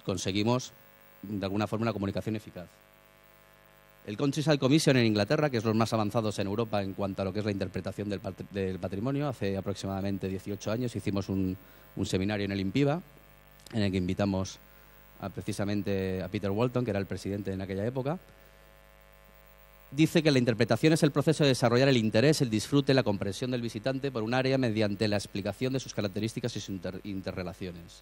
conseguimos de alguna forma una comunicación eficaz. El Countryside Commission en Inglaterra, que es los más avanzados en Europa en cuanto a lo que es la interpretación del patrimonio, hace aproximadamente 18 años hicimos un seminario en el INPIBA, en el que invitamos precisamente a Peter Walton, que era el presidente en aquella época. Dice que la interpretación es el proceso de desarrollar el interés, el disfrute, la comprensión del visitante por un área mediante la explicación de sus características y sus interrelaciones.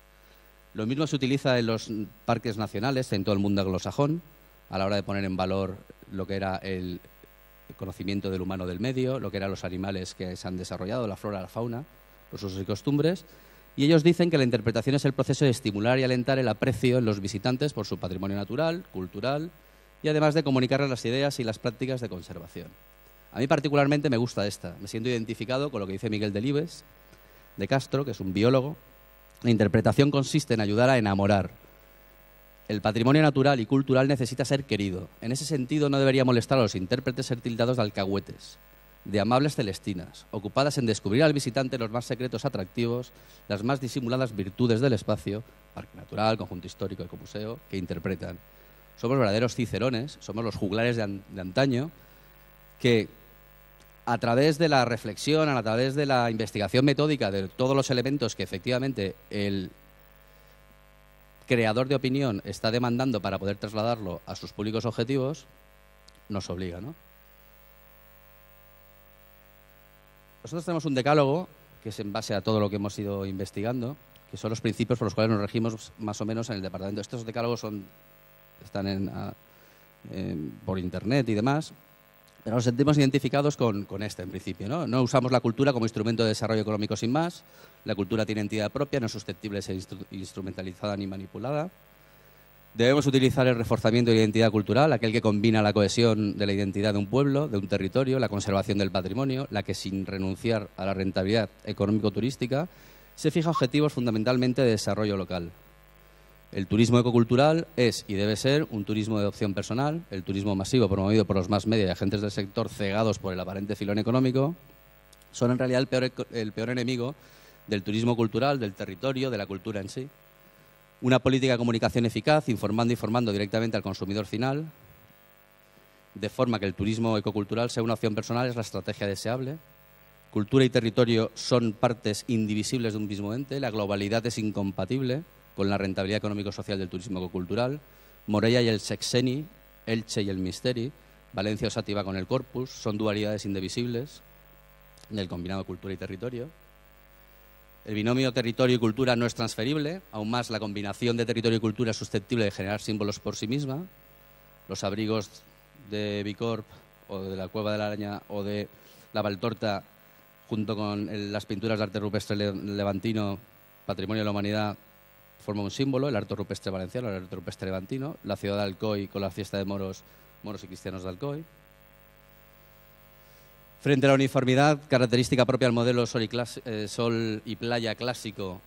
Lo mismo se utiliza en los parques nacionales en todo el mundo anglosajón, a la hora de poner en valor lo que era el conocimiento del humano del medio, lo que eran los animales que se han desarrollado, la flora, la fauna, los usos y costumbres. Y ellos dicen que la interpretación es el proceso de estimular y alentar el aprecio en los visitantes por su patrimonio natural, cultural, y además de comunicarles las ideas y las prácticas de conservación. A mí particularmente me gusta esta. Me siento identificado con lo que dice Miguel Delibes, de Castro, que es un biólogo. La interpretación consiste en ayudar a enamorar. El patrimonio natural y cultural necesita ser querido. En ese sentido, no debería molestar a los intérpretes ser tildados de alcahuetes, de amables celestinas, ocupadas en descubrir al visitante los más secretos atractivos, las más disimuladas virtudes del espacio, parque natural, conjunto histórico, ecomuseo, que interpretan. Somos verdaderos cicerones, somos los juglares de antaño, que a través de la reflexión, a través de la investigación metódica de todos los elementos que efectivamente el creador de opinión está demandando para poder trasladarlo a sus públicos objetivos, nos obliga, ¿no? Nosotros tenemos un decálogo que es en base a todo lo que hemos ido investigando, que son los principios por los cuales nos regimos más o menos en el departamento. Estos decálogos están por internet y demás, pero nos sentimos identificados con este en principio, ¿no? No usamos la cultura como instrumento de desarrollo económico sin más. La cultura tiene entidad propia, no es susceptible de ser instrumentalizada ni manipulada. Debemos utilizar el reforzamiento de la identidad cultural, aquel que combina la cohesión de la identidad de un pueblo, de un territorio, la conservación del patrimonio, la que sin renunciar a la rentabilidad económico-turística se fija objetivos fundamentalmente de desarrollo local. El turismo ecocultural es y debe ser un turismo de opción personal. El turismo masivo promovido por los más media y agentes del sector cegados por el aparente filón económico son en realidad el peor enemigo del turismo cultural, del territorio, de la cultura en sí. Una política de comunicación eficaz, informando y formando directamente al consumidor final, de forma que el turismo ecocultural sea una opción personal, es la estrategia deseable. Cultura y territorio son partes indivisibles de un mismo ente. La globalidad es incompatible con la rentabilidad económico-social del turismo ecocultural. Morella y el Sexeni, Elche y el Misteri, Valencia Osativa con el Corpus, son dualidades indivisibles del combinado cultura y territorio. El binomio territorio y cultura no es transferible, aún más la combinación de territorio y cultura es susceptible de generar símbolos por sí misma. Los abrigos de Bicorp o de la Cueva de la Araña o de la Valtorta, junto con las pinturas de arte rupestre levantino, patrimonio de la humanidad, forman un símbolo, el arte rupestre valenciano, el arte rupestre levantino, la ciudad de Alcoy con la fiesta de moros y cristianos de Alcoy. Frente a la uniformidad, característica propia del modelo sol y playa clásico,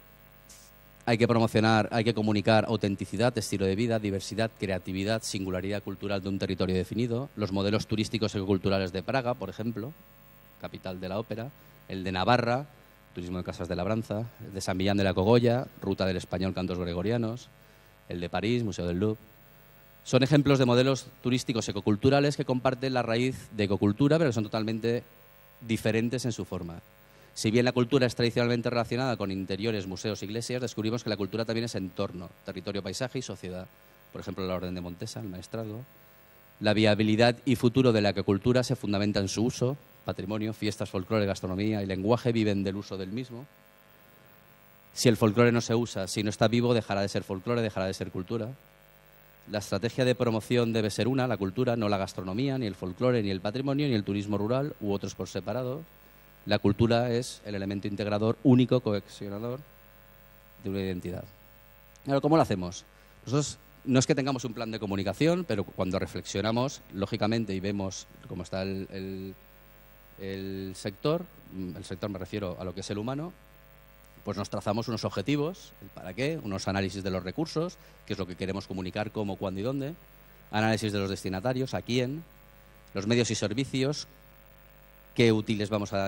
hay que promocionar, hay que comunicar autenticidad, estilo de vida, diversidad, creatividad, singularidad cultural de un territorio definido. Los modelos turísticos ecoculturales de Praga, por ejemplo, capital de la ópera, el de Navarra, turismo de casas de labranza, el de San Millán de la Cogolla, ruta del español, cantos gregorianos, el de París, Museo del Louvre. Son ejemplos de modelos turísticos ecoculturales que comparten la raíz de ecocultura, pero que son totalmente diferentes en su forma. Si bien la cultura es tradicionalmente relacionada con interiores, museos, iglesias, descubrimos que la cultura también es entorno, territorio, paisaje y sociedad. Por ejemplo, la Orden de Montesa, el Maestrazgo. La viabilidad y futuro de la ecocultura se fundamenta en su uso. Patrimonio, fiestas, folclore, gastronomía y lenguaje viven del uso del mismo. Si el folclore no se usa, si no está vivo, dejará de ser folclore, dejará de ser cultura. La estrategia de promoción debe ser una, la cultura, no la gastronomía, ni el folclore, ni el patrimonio, ni el turismo rural u otros por separado. La cultura es el elemento integrador único, cohesionador de una identidad. Claro, ¿cómo lo hacemos? Nosotros no es que tengamos un plan de comunicación, pero cuando reflexionamos, lógicamente, y vemos cómo está el sector me refiero a lo que es el humano, pues nos trazamos unos objetivos, el para qué, unos análisis de los recursos, qué es lo que queremos comunicar, cómo, cuándo y dónde, análisis de los destinatarios, a quién, los medios y servicios, qué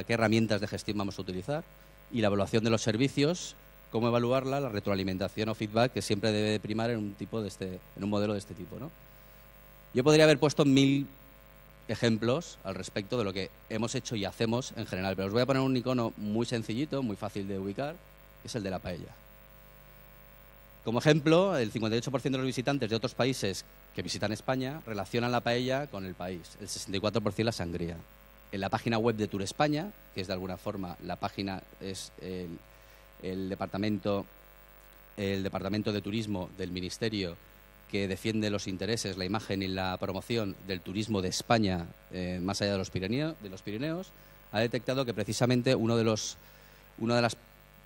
herramientas de gestión vamos a utilizar y la evaluación de los servicios cómo evaluarla, la retroalimentación o feedback que siempre debe de primar en un modelo de este tipo, ¿no? Yo podría haber puesto 1000 ejemplos al respecto de lo que hemos hecho y hacemos en general, pero os voy a poner un icono muy sencillito, muy fácil de ubicar, que es el de la paella. Como ejemplo, el 58% de los visitantes de otros países que visitan España relacionan la paella con el país, el 64% la sangría. En la página web de Tour España, que es de alguna forma la página, es el departamento de turismo del Ministerio que defiende los intereses, la imagen y la promoción del turismo de España más allá de los Pirineos, ha detectado que precisamente una de las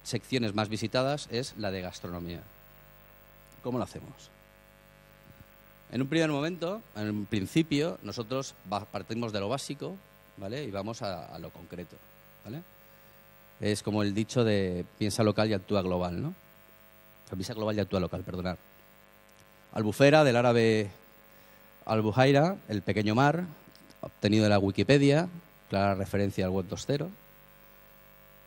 secciones más visitadas es la de gastronomía. ¿Cómo lo hacemos? En un primer momento, en un principio, nosotros partimos de lo básico, ¿vale? Y vamos a lo concreto, ¿vale? Es como el dicho de piensa local y actúa global, ¿no? Piensa global y actúa local, perdonad. Albufera, del árabe Albujaira, el pequeño mar, obtenido de la Wikipedia, clara referencia al Web 2.0.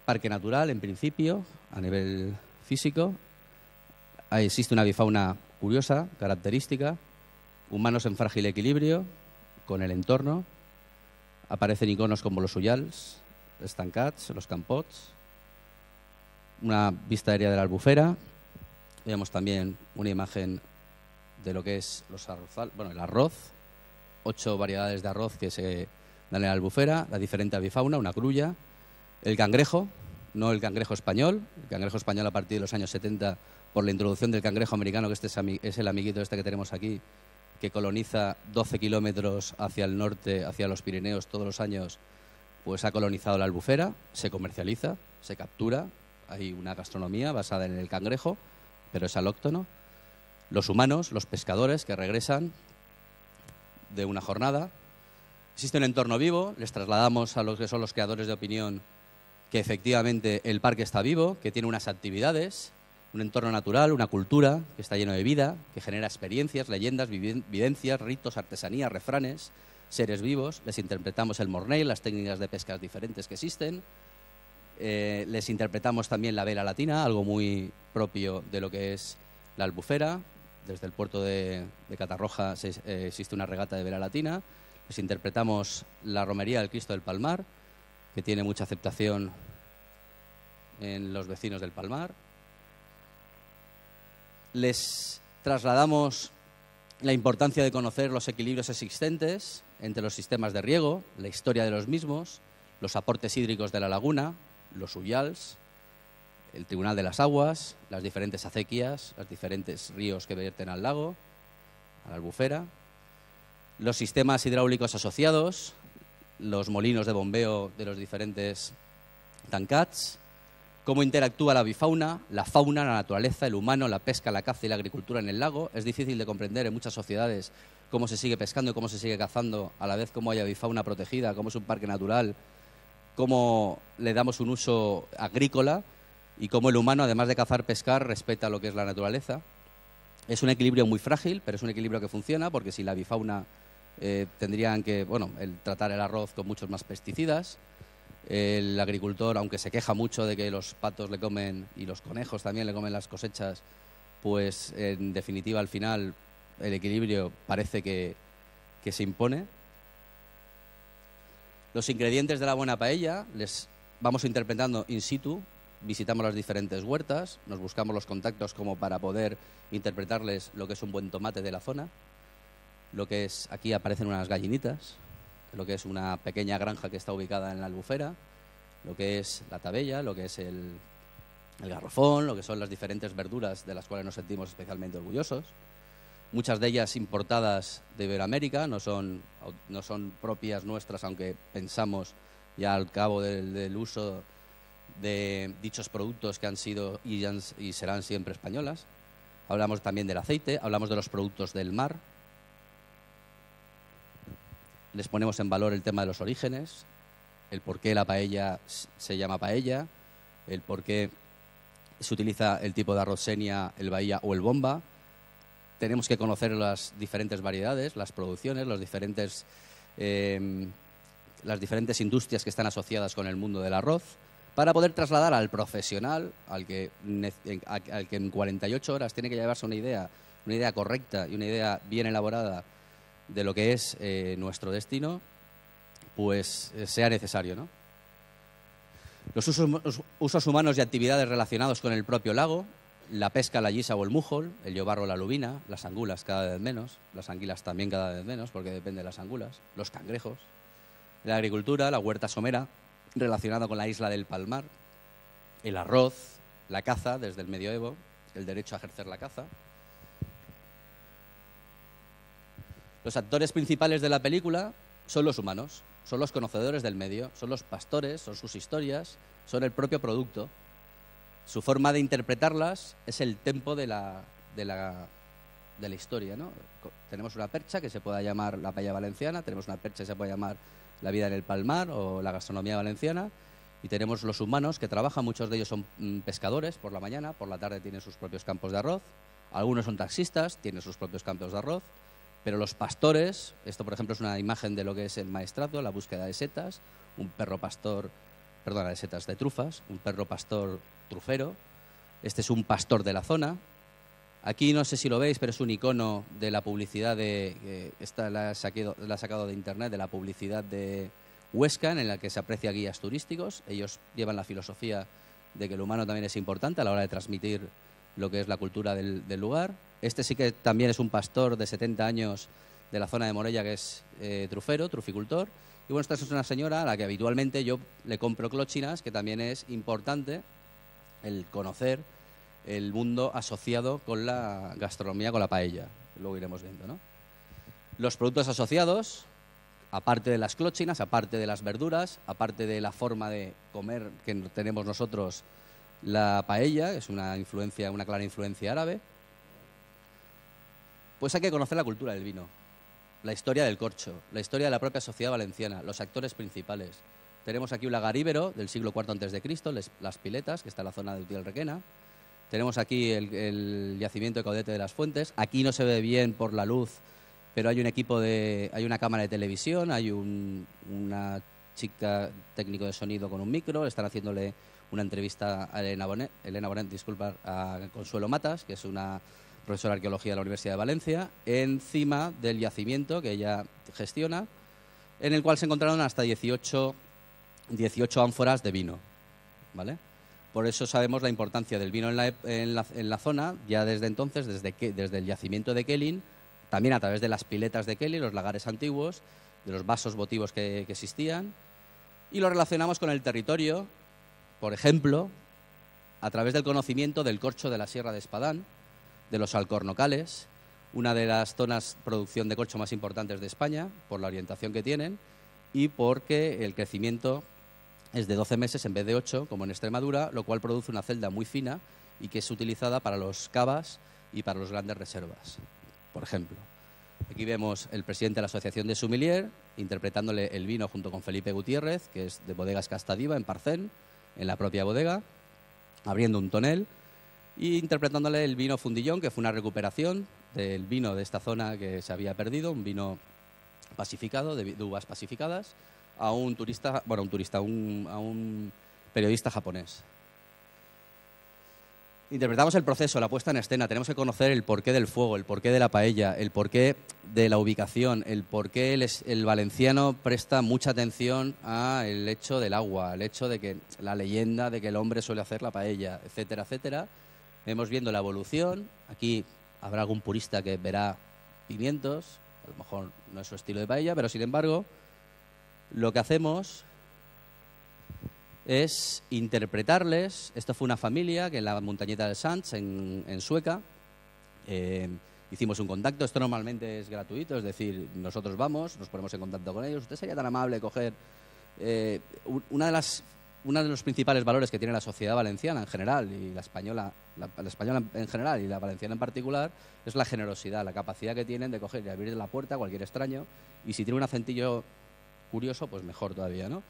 Parque natural, en principio, a nivel físico. Ahí existe una avifauna curiosa, característica. Humanos en frágil equilibrio con el entorno. Aparecen iconos como los uyals, estancats, los campots. Una vista aérea de la Albufera. Vemos también una imagen de lo que es el arroz. 8 variedades de arroz que se dan en la Albufera. La diferente avifauna, una grulla. El cangrejo, no el cangrejo español. El cangrejo español a partir de los años 70 por la introducción del cangrejo americano, que es el amiguito este que tenemos aquí, que coloniza 12 kilómetros hacia el norte, hacia los Pirineos todos los años, pues ha colonizado la Albufera, se comercializa, se captura, hay una gastronomía basada en el cangrejo, pero es alóctono. Los humanos, los pescadores que regresan de una jornada. Existe un entorno vivo, les trasladamos a los que son los creadores de opinión que efectivamente el parque está vivo, que tiene unas actividades, un entorno natural, una cultura que está lleno de vida, que genera experiencias, leyendas, vivencias, ritos, artesanías, refranes, seres vivos. Les interpretamos el mornell, las técnicas de pescas diferentes que existen. Les interpretamos también la vela latina, algo muy propio de lo que es la Albufera. Desde el puerto de Catarroja existe una regata de vela latina. Les interpretamos la romería del Cristo del Palmar, que tiene mucha aceptación en los vecinos del Palmar. Les trasladamos la importancia de conocer los equilibrios existentes entre los sistemas de riego, la historia de los mismos, los aportes hídricos de la laguna, los uyals, el Tribunal de las Aguas, las diferentes acequias, los diferentes ríos que verten al lago, a la Albufera, los sistemas hidráulicos asociados, los molinos de bombeo de los diferentes tancats, cómo interactúa la avifauna, la fauna, la naturaleza, el humano, la pesca, la caza y la agricultura en el lago. Es difícil de comprender en muchas sociedades cómo se sigue pescando y cómo se sigue cazando, a la vez cómo hay avifauna protegida, cómo es un parque natural, cómo le damos un uso agrícola y cómo el humano, además de cazar, pescar, respeta lo que es la naturaleza. Es un equilibrio muy frágil, pero es un equilibrio que funciona, porque si la avifauna tendrían que, el tratar el arroz con muchos más pesticidas. El agricultor, aunque se queja mucho de que los patos le comen y los conejos también le comen las cosechas, pues en definitiva al final el equilibrio parece que se impone. Los ingredientes de la buena paella les vamos interpretando in situ, visitamos las diferentes huertas, nos buscamos los contactos como para poder interpretarles lo que es un buen tomate de la zona, lo que es, aquí aparecen unas gallinitas, lo que es una pequeña granja que está ubicada en la Albufera, lo que es la tabella, lo que es el garrofón, lo que son las diferentes verduras de las cuales nos sentimos especialmente orgullosos. Muchas de ellas importadas de Iberoamérica, no son propias nuestras, aunque pensamos ya al cabo del uso de dichos productos que han sido y serán siempre españolas. Hablamos también del aceite, hablamos de los productos del mar. Les ponemos en valor el tema de los orígenes, el por qué la paella se llama paella, el por qué se utiliza el tipo de arroz senia, el bahía o el bomba. Tenemos que conocer las diferentes variedades, las producciones, las diferentes industrias que están asociadas con el mundo del arroz. para poder trasladar al profesional, al que en 48 horas tiene que llevarse una idea correcta y una idea bien elaborada de lo que es nuestro destino, pues sea necesario, ¿no? Los usos humanos y actividades relacionados con el propio lago, la pesca, la yisa o el mújol, el llobarro o la lubina, las angulas cada vez menos, las anguilas también cada vez menos, porque depende de las angulas, los cangrejos, la agricultura, la huerta somera, relacionada con la isla del Palmar, el arroz, la caza desde el medioevo, el derecho a ejercer la caza. Los actores principales de la película son los humanos, son los conocedores del medio, son los pastores, son sus historias, son el propio producto. Su forma de interpretarlas es el tempo de la historia, ¿no? Tenemos una percha que se pueda llamar la paella valenciana, tenemos una percha que se puede llamar la vida en el Palmar o la gastronomía valenciana, y tenemos los humanos que trabajan, muchos de ellos son pescadores por la mañana, por la tarde tienen sus propios campos de arroz, algunos son taxistas, tienen sus propios campos de arroz, pero los pastores, esto por ejemplo es una imagen de lo que es el maestrazgo, la búsqueda de setas, un perro pastor, perdona, de setas, de trufas, un perro pastor trufero, este es un pastor de la zona. Aquí no sé si lo veis, pero es un icono de la publicidad esta la he sacado de internet, de la publicidad de Huesca, en la que se aprecia guías turísticos. Ellos llevan la filosofía de que el humano también es importante a la hora de transmitir lo que es la cultura del lugar. Este sí que también es un pastor de 70 años de la zona de Morella, que es trufero, truficultor. Y bueno, esta es una señora a la que habitualmente yo le compro clochinas, que también es importante el conocer el mundo asociado con la gastronomía, con la paella. Luego iremos viendo, ¿no? Los productos asociados, aparte de las clochinas, aparte de las verduras, aparte de la forma de comer que tenemos nosotros la paella, es una clara influencia árabe, pues hay que conocer la cultura del vino, la historia del corcho, la historia de la propia sociedad valenciana, los actores principales. Tenemos aquí un lagar íbero del siglo IV a.C., las Piletas, que está en la zona de Utiel-Requena. Tenemos aquí el yacimiento de Caudete de las Fuentes. Aquí no se ve bien por la luz, pero hay hay una cámara de televisión, hay una chica técnico de sonido con un micro, están haciéndole una entrevista a Elena Bonet, a Consuelo Matas, que es una profesora de arqueología de la Universidad de Valencia, encima del yacimiento que ella gestiona, en el cual se encontraron hasta 18 ánforas de vino, ¿vale? Por eso sabemos la importancia del vino en la zona, ya desde entonces, desde el yacimiento de Kelin, también a través de las piletas de Kelin, los lagares antiguos, de los vasos votivos que existían, y lo relacionamos con el territorio, por ejemplo, a través del conocimiento del corcho de la Sierra de Espadán, de los alcornocales, una de las zonas de producción de corcho más importantes de España, por la orientación que tienen, y porque el crecimiento es de 12 meses en vez de 8, como en Extremadura, lo cual produce una celda muy fina y que es utilizada para los cavas y para las grandes reservas, por ejemplo. Aquí vemos el presidente de la Asociación de Sommelier interpretándole el vino junto con Felipe Gutiérrez, que es de Bodegas Castadiva, en Parcén, en la propia bodega, abriendo un tonel, e interpretándole el vino Fundillón, que fue una recuperación del vino de esta zona que se había perdido, un vino pacificado, de uvas pacificadas, a un periodista japonés. Interpretamos el proceso, la puesta en escena, tenemos que conocer el porqué del fuego, el porqué de la paella, el porqué de la ubicación, el porqué el valenciano presta mucha atención al hecho del agua, al hecho de que la leyenda de que el hombre suele hacer la paella, etcétera, etcétera. Vemos viendo la evolución, aquí habrá algún purista que verá pimientos, a lo mejor no es su estilo de paella, pero sin embargo lo que hacemos es interpretarles. Esto fue una familia que en la montañeta del Sands, en Sueca, hicimos un contacto. Esto normalmente es gratuito, es decir, nosotros vamos, nos ponemos en contacto con ellos. Usted sería tan amable de coger uno de los principales valores que tiene la sociedad valenciana en general y la española en general y la valenciana en particular es la generosidad, la capacidad que tienen de coger y abrir la puerta a cualquier extraño, y si tiene un acentillo curioso, pues mejor todavía, ¿no?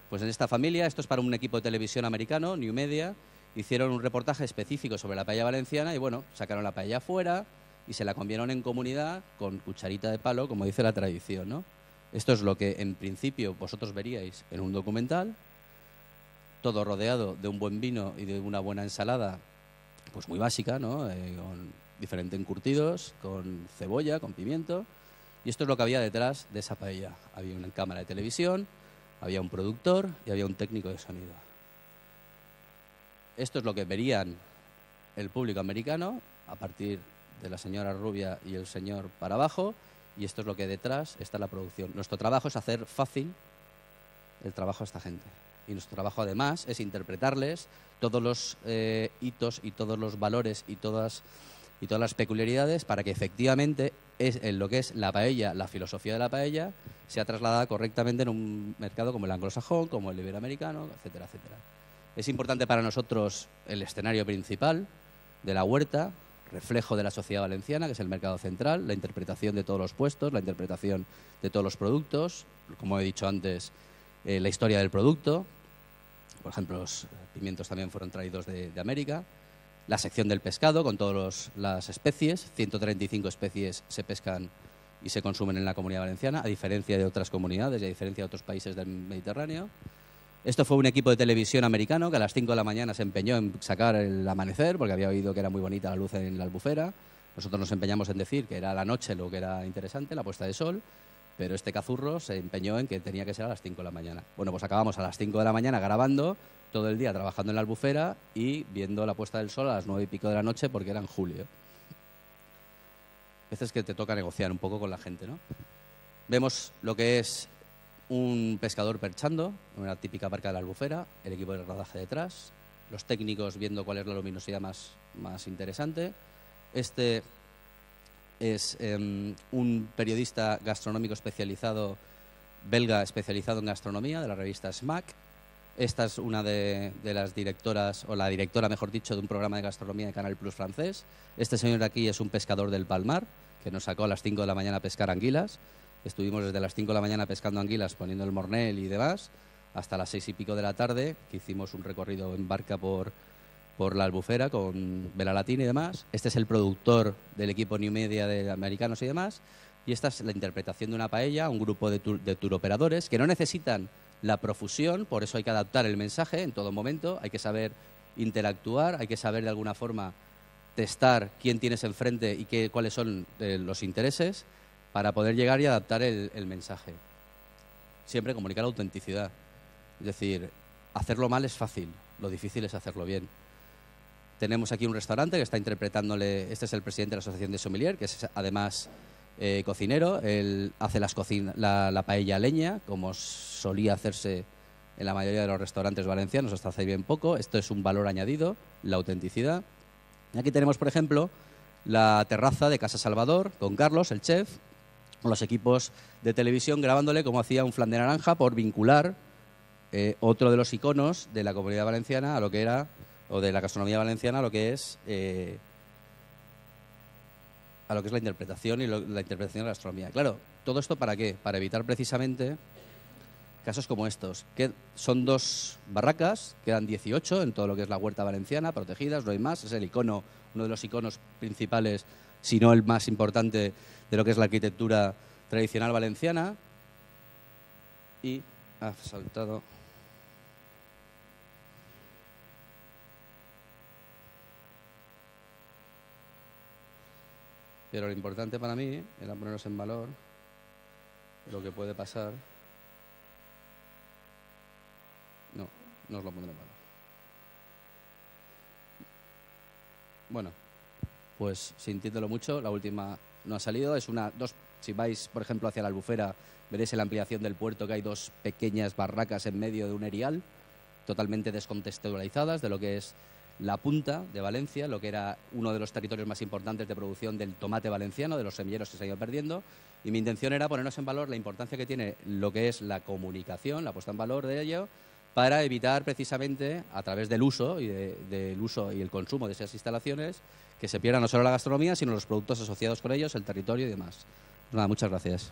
Pues en esta familia, esto es para un equipo de televisión americano, New Media, hicieron un reportaje específico sobre la paella valenciana y bueno, sacaron la paella afuera y se la comieron en comunidad con cucharita de palo, como dice la tradición, ¿no? Esto es lo que en principio vosotros veríais en un documental, todo rodeado de un buen vino y de una buena ensalada, pues muy básica, ¿no? Con diferentes encurtidos, con cebolla, con pimiento. Y esto es lo que había detrás de esa paella. Había una cámara de televisión, había un productor y había un técnico de sonido. Esto es lo que verían el público americano a partir de la señora rubia y el señor para abajo, y esto es lo que detrás está la producción. Nuestro trabajo es hacer fácil el trabajo a esta gente. Y nuestro trabajo, además, es interpretarles todos los hitos y todos los valores y todas las peculiaridades para que efectivamente en lo que es la paella, la filosofía de la paella, sea trasladada correctamente en un mercado como el anglosajón, como el iberoamericano, etcétera, etcétera. Es importante para nosotros el escenario principal de la huerta, reflejo de la sociedad valenciana, que es el mercado central, la interpretación de todos los puestos, la interpretación de todos los productos, como he dicho antes, la historia del producto. Por ejemplo, los pimientos también fueron traídos de América. La sección del pescado con todas las especies. 135 especies se pescan y se consumen en la Comunidad Valenciana, a diferencia de otras comunidades y a diferencia de otros países del Mediterráneo. Esto fue un equipo de televisión americano que a las 5 de la mañana se empeñó en sacar el amanecer porque había oído que era muy bonita la luz en la Albufera. Nosotros nos empeñamos en decir que era la noche lo que era interesante, la puesta de sol, pero este cazurro se empeñó en que tenía que ser a las 5 de la mañana. Bueno, pues acabamos a las 5 de la mañana grabando, todo el día trabajando en la Albufera y viendo la puesta del sol a las 9 y pico de la noche porque era en julio. A veces que te toca negociar un poco con la gente, ¿no? Vemos lo que es un pescador perchando en una típica barca de la Albufera, el equipo de rodaje detrás, los técnicos viendo cuál es la luminosidad más interesante. Este es un periodista gastronómico especializado, belga especializado en gastronomía, de la revista SMAC. Esta es una de las directoras, o la directora, mejor dicho, de un programa de gastronomía de Canal Plus francés. Este señor de aquí es un pescador del Palmar, que nos sacó a las 5 de la mañana a pescar anguilas. Estuvimos desde las 5 de la mañana pescando anguilas, poniendo el mornel y demás, hasta las 6 y pico de la tarde, que hicimos un recorrido en barca por la Albufera con vela latina y demás. Este es el productor del equipo New Media de americanos y demás. Y esta es la interpretación de una paella, un grupo de turoperadores que no necesitan la profusión, por eso hay que adaptar el mensaje en todo momento, hay que saber interactuar, hay que saber de alguna forma testar quién tienes enfrente y cuáles son los intereses para poder llegar y adaptar el mensaje. Siempre comunicar la autenticidad. Es decir, hacerlo mal es fácil, lo difícil es hacerlo bien. Tenemos aquí un restaurante que está interpretándole, este es el presidente de la Asociación de Sommelier, que es además cocinero. Él hace la paella a leña, como solía hacerse en la mayoría de los restaurantes valencianos hasta hace bien poco. Esto es un valor añadido, la autenticidad. Y aquí tenemos, por ejemplo, la terraza de Casa Salvador, con Carlos, el chef, con los equipos de televisión grabándole cómo hacía un flan de naranja por vincular otro de los iconos de la Comunidad Valenciana a lo que era, o de la gastronomía valenciana, a lo que es la interpretación y la interpretación de la gastronomía. Claro, ¿todo esto para qué? Para evitar precisamente casos como estos, que son 2 barracas, quedan 18 en todo lo que es la huerta valenciana, protegidas, no hay más, es el icono, uno de los iconos principales, si no el más importante, de lo que es la arquitectura tradicional valenciana. Y ha saltado. Pero lo importante para mí era ponernos en valor lo que puede pasar. No os lo pondré en valor. Bueno, pues sintiéndolo mucho, la última no ha salido. Si vais, por ejemplo, hacia la Albufera, veréis en la ampliación del puerto que hay 2 pequeñas barracas en medio de un erial, totalmente descontextualizadas de lo que es la punta de Valencia, lo que era uno de los territorios más importantes de producción del tomate valenciano, de los semilleros que se han ido perdiendo. Y mi intención era ponernos en valor la importancia que tiene lo que es la comunicación, la puesta en valor de ello, para evitar precisamente, a través del uso y del uso y el consumo de esas instalaciones, que se pierda no solo la gastronomía, sino los productos asociados con ellos, el territorio y demás. Pues nada, muchas gracias.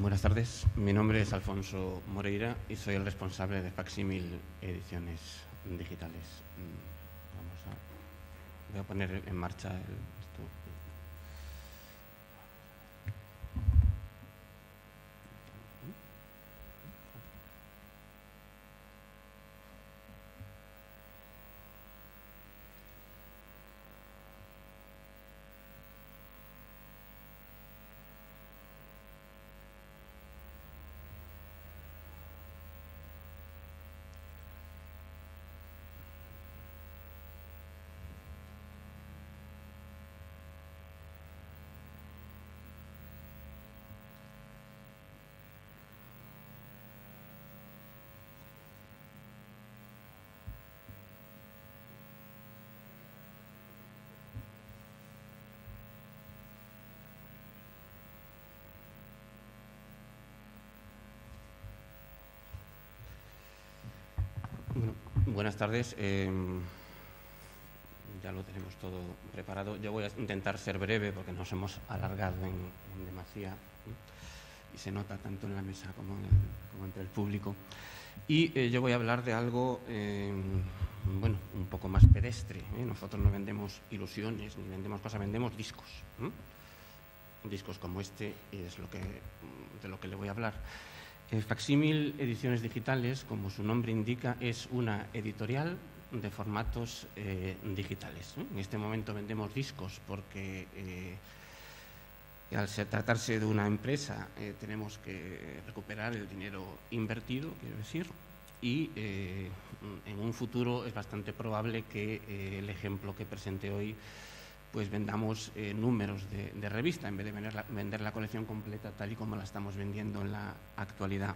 Buenas tardes, mi nombre es Alfonso Moreira y soy el responsable de Facsímil Ediciones Digitales. Voy a poner en marcha esto. Bueno, buenas tardes. Ya lo tenemos todo preparado. Yo voy a intentar ser breve porque nos hemos alargado en demasía y se nota tanto en la mesa como entre el público. Y yo voy a hablar de algo, bueno, un poco más pedestre. Nosotros no vendemos ilusiones ni vendemos cosas, vendemos discos. Discos como este es de lo que le voy a hablar. Facsímil Ediciones Digitales, como su nombre indica, es una editorial de formatos digitales. En este momento vendemos discos porque al tratarse de una empresa tenemos que recuperar el dinero invertido, quiero decir, y en un futuro es bastante probable que el ejemplo que presente hoy pues vendamos números de revista en vez de vender la colección completa tal y como la estamos vendiendo en la actualidad.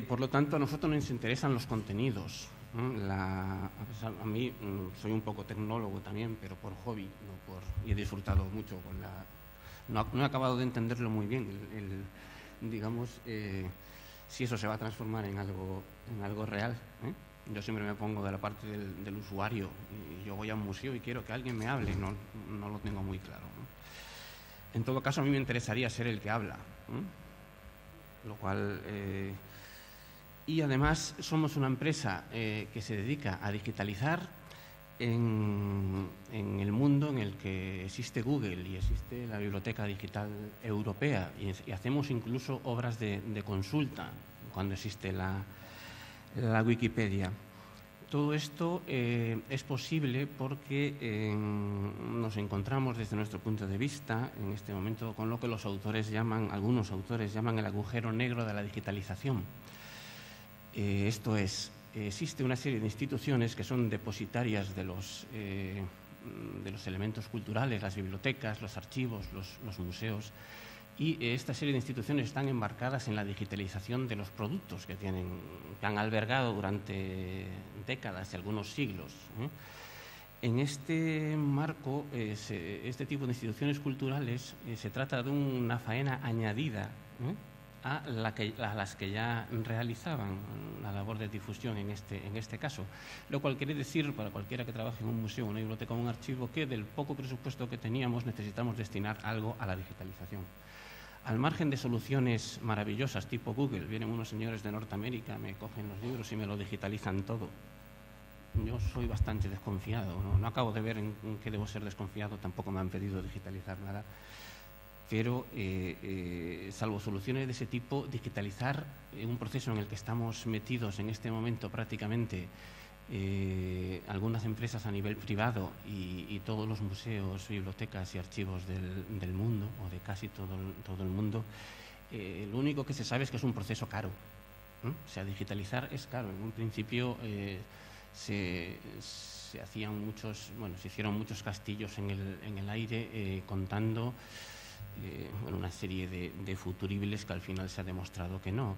Por lo tanto, a nosotros nos interesan los contenidos. A mí soy un poco tecnólogo también, pero por hobby, y he disfrutado mucho con no he acabado de entenderlo muy bien, digamos, si eso se va a transformar en algo real. Yo siempre me pongo de la parte del usuario y yo voy a un museo y quiero que alguien me hable, no lo tengo muy claro. En todo caso, a mí me interesaría ser el que habla, lo cual... y además somos una empresa que se dedica a digitalizar en el mundo en el que existe Google y existe la Biblioteca Digital Europea y hacemos incluso obras de consulta cuando existe la Wikipedia. Todo esto es posible porque nos encontramos desde nuestro punto de vista en este momento con lo que algunos autores llaman el agujero negro de la digitalización. Esto es, existe una serie de instituciones que son depositarias de los elementos culturales, las bibliotecas, los archivos, los museos, y esta serie de instituciones están embarcadas en la digitalización de los productos que han albergado durante décadas y algunos siglos. En este marco, este tipo de instituciones culturales se trata de una faena añadida a las que ya realizaban la labor de difusión en este caso. Lo cual quiere decir, para cualquiera que trabaje en un museo, una biblioteca o un archivo, que del poco presupuesto que teníamos necesitamos destinar algo a la digitalización. Al margen de soluciones maravillosas tipo Google, vienen unos señores de Norteamérica, me cogen los libros y me lo digitalizan todo. Yo soy bastante desconfiado, no acabo de ver en qué debo ser desconfiado, tampoco me han pedido digitalizar nada. Pero, salvo soluciones de ese tipo, digitalizar un proceso en el que estamos metidos en este momento prácticamente algunas empresas a nivel privado y todos los museos, bibliotecas y archivos del mundo, o de casi todo el mundo, lo único que se sabe es que es un proceso caro. O sea, digitalizar es caro. En un principio se hicieron muchos castillos en el aire contando una serie de futuribles que al final se ha demostrado que no,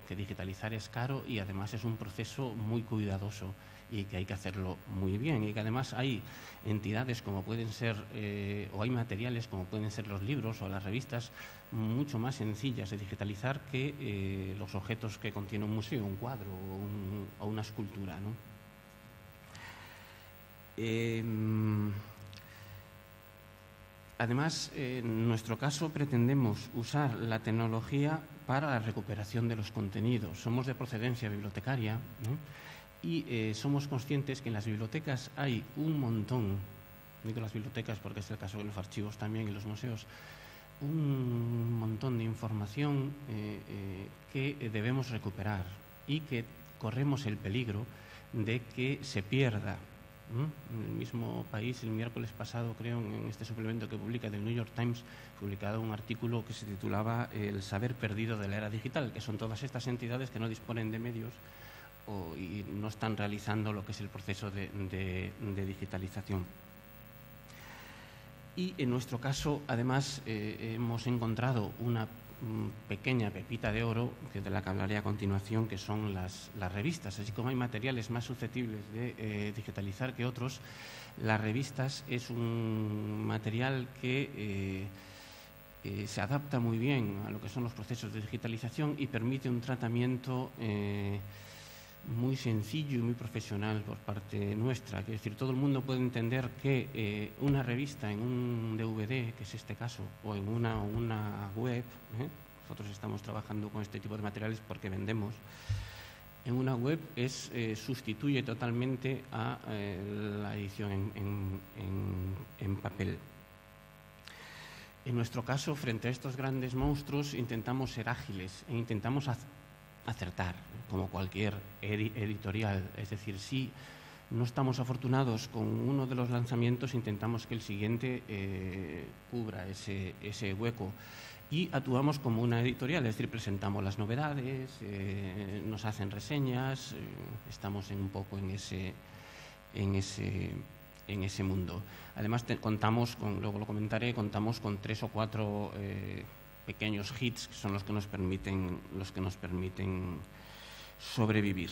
que digitalizar es caro y además es un proceso muy cuidadoso y que hay que hacerlo muy bien, y que además hay entidades como pueden ser, o hay materiales como pueden ser los libros o las revistas, mucho más sencillas de digitalizar que los objetos que contiene un museo, un cuadro o una escultura, ¿no? Además, en nuestro caso pretendemos usar la tecnología para la recuperación de los contenidos. Somos de procedencia bibliotecaria, ¿no? Y somos conscientes que en las bibliotecas hay un montón, digo las bibliotecas porque es el caso de los archivos también y los museos, un montón de información que debemos recuperar y que corremos el peligro de que se pierda. En el mismo País, el miércoles pasado, creo, en este suplemento que publica del New York Times, publicado un artículo que se titulaba El saber perdido de la era digital, que son todas estas entidades que no disponen de medios y no están realizando lo que es el proceso de digitalización. Y en nuestro caso, además, hemos encontrado una pequeña pepita de oro, de la que hablaré a continuación, que son las revistas. Así como hay materiales más susceptibles de digitalizar que otros, las revistas es un material que se adapta muy bien a lo que son los procesos de digitalización y permite un tratamiento muy sencillo y muy profesional por parte nuestra. Es decir, todo el mundo puede entender que una revista en un DVD, que es este caso, o en una web, nosotros estamos trabajando con este tipo de materiales porque vendemos, en una web sustituye totalmente a la edición en papel. En nuestro caso, frente a estos grandes monstruos, intentamos ser ágiles e intentamos acertar, como cualquier editorial. Es decir, si no estamos afortunados con uno de los lanzamientos, intentamos que el siguiente cubra ese hueco. Y actuamos como una editorial, es decir, presentamos las novedades, nos hacen reseñas, estamos un poco en ese mundo. Además, luego lo comentaré, contamos con 3 o 4 pequeños hits que son los que nos permiten sobrevivir.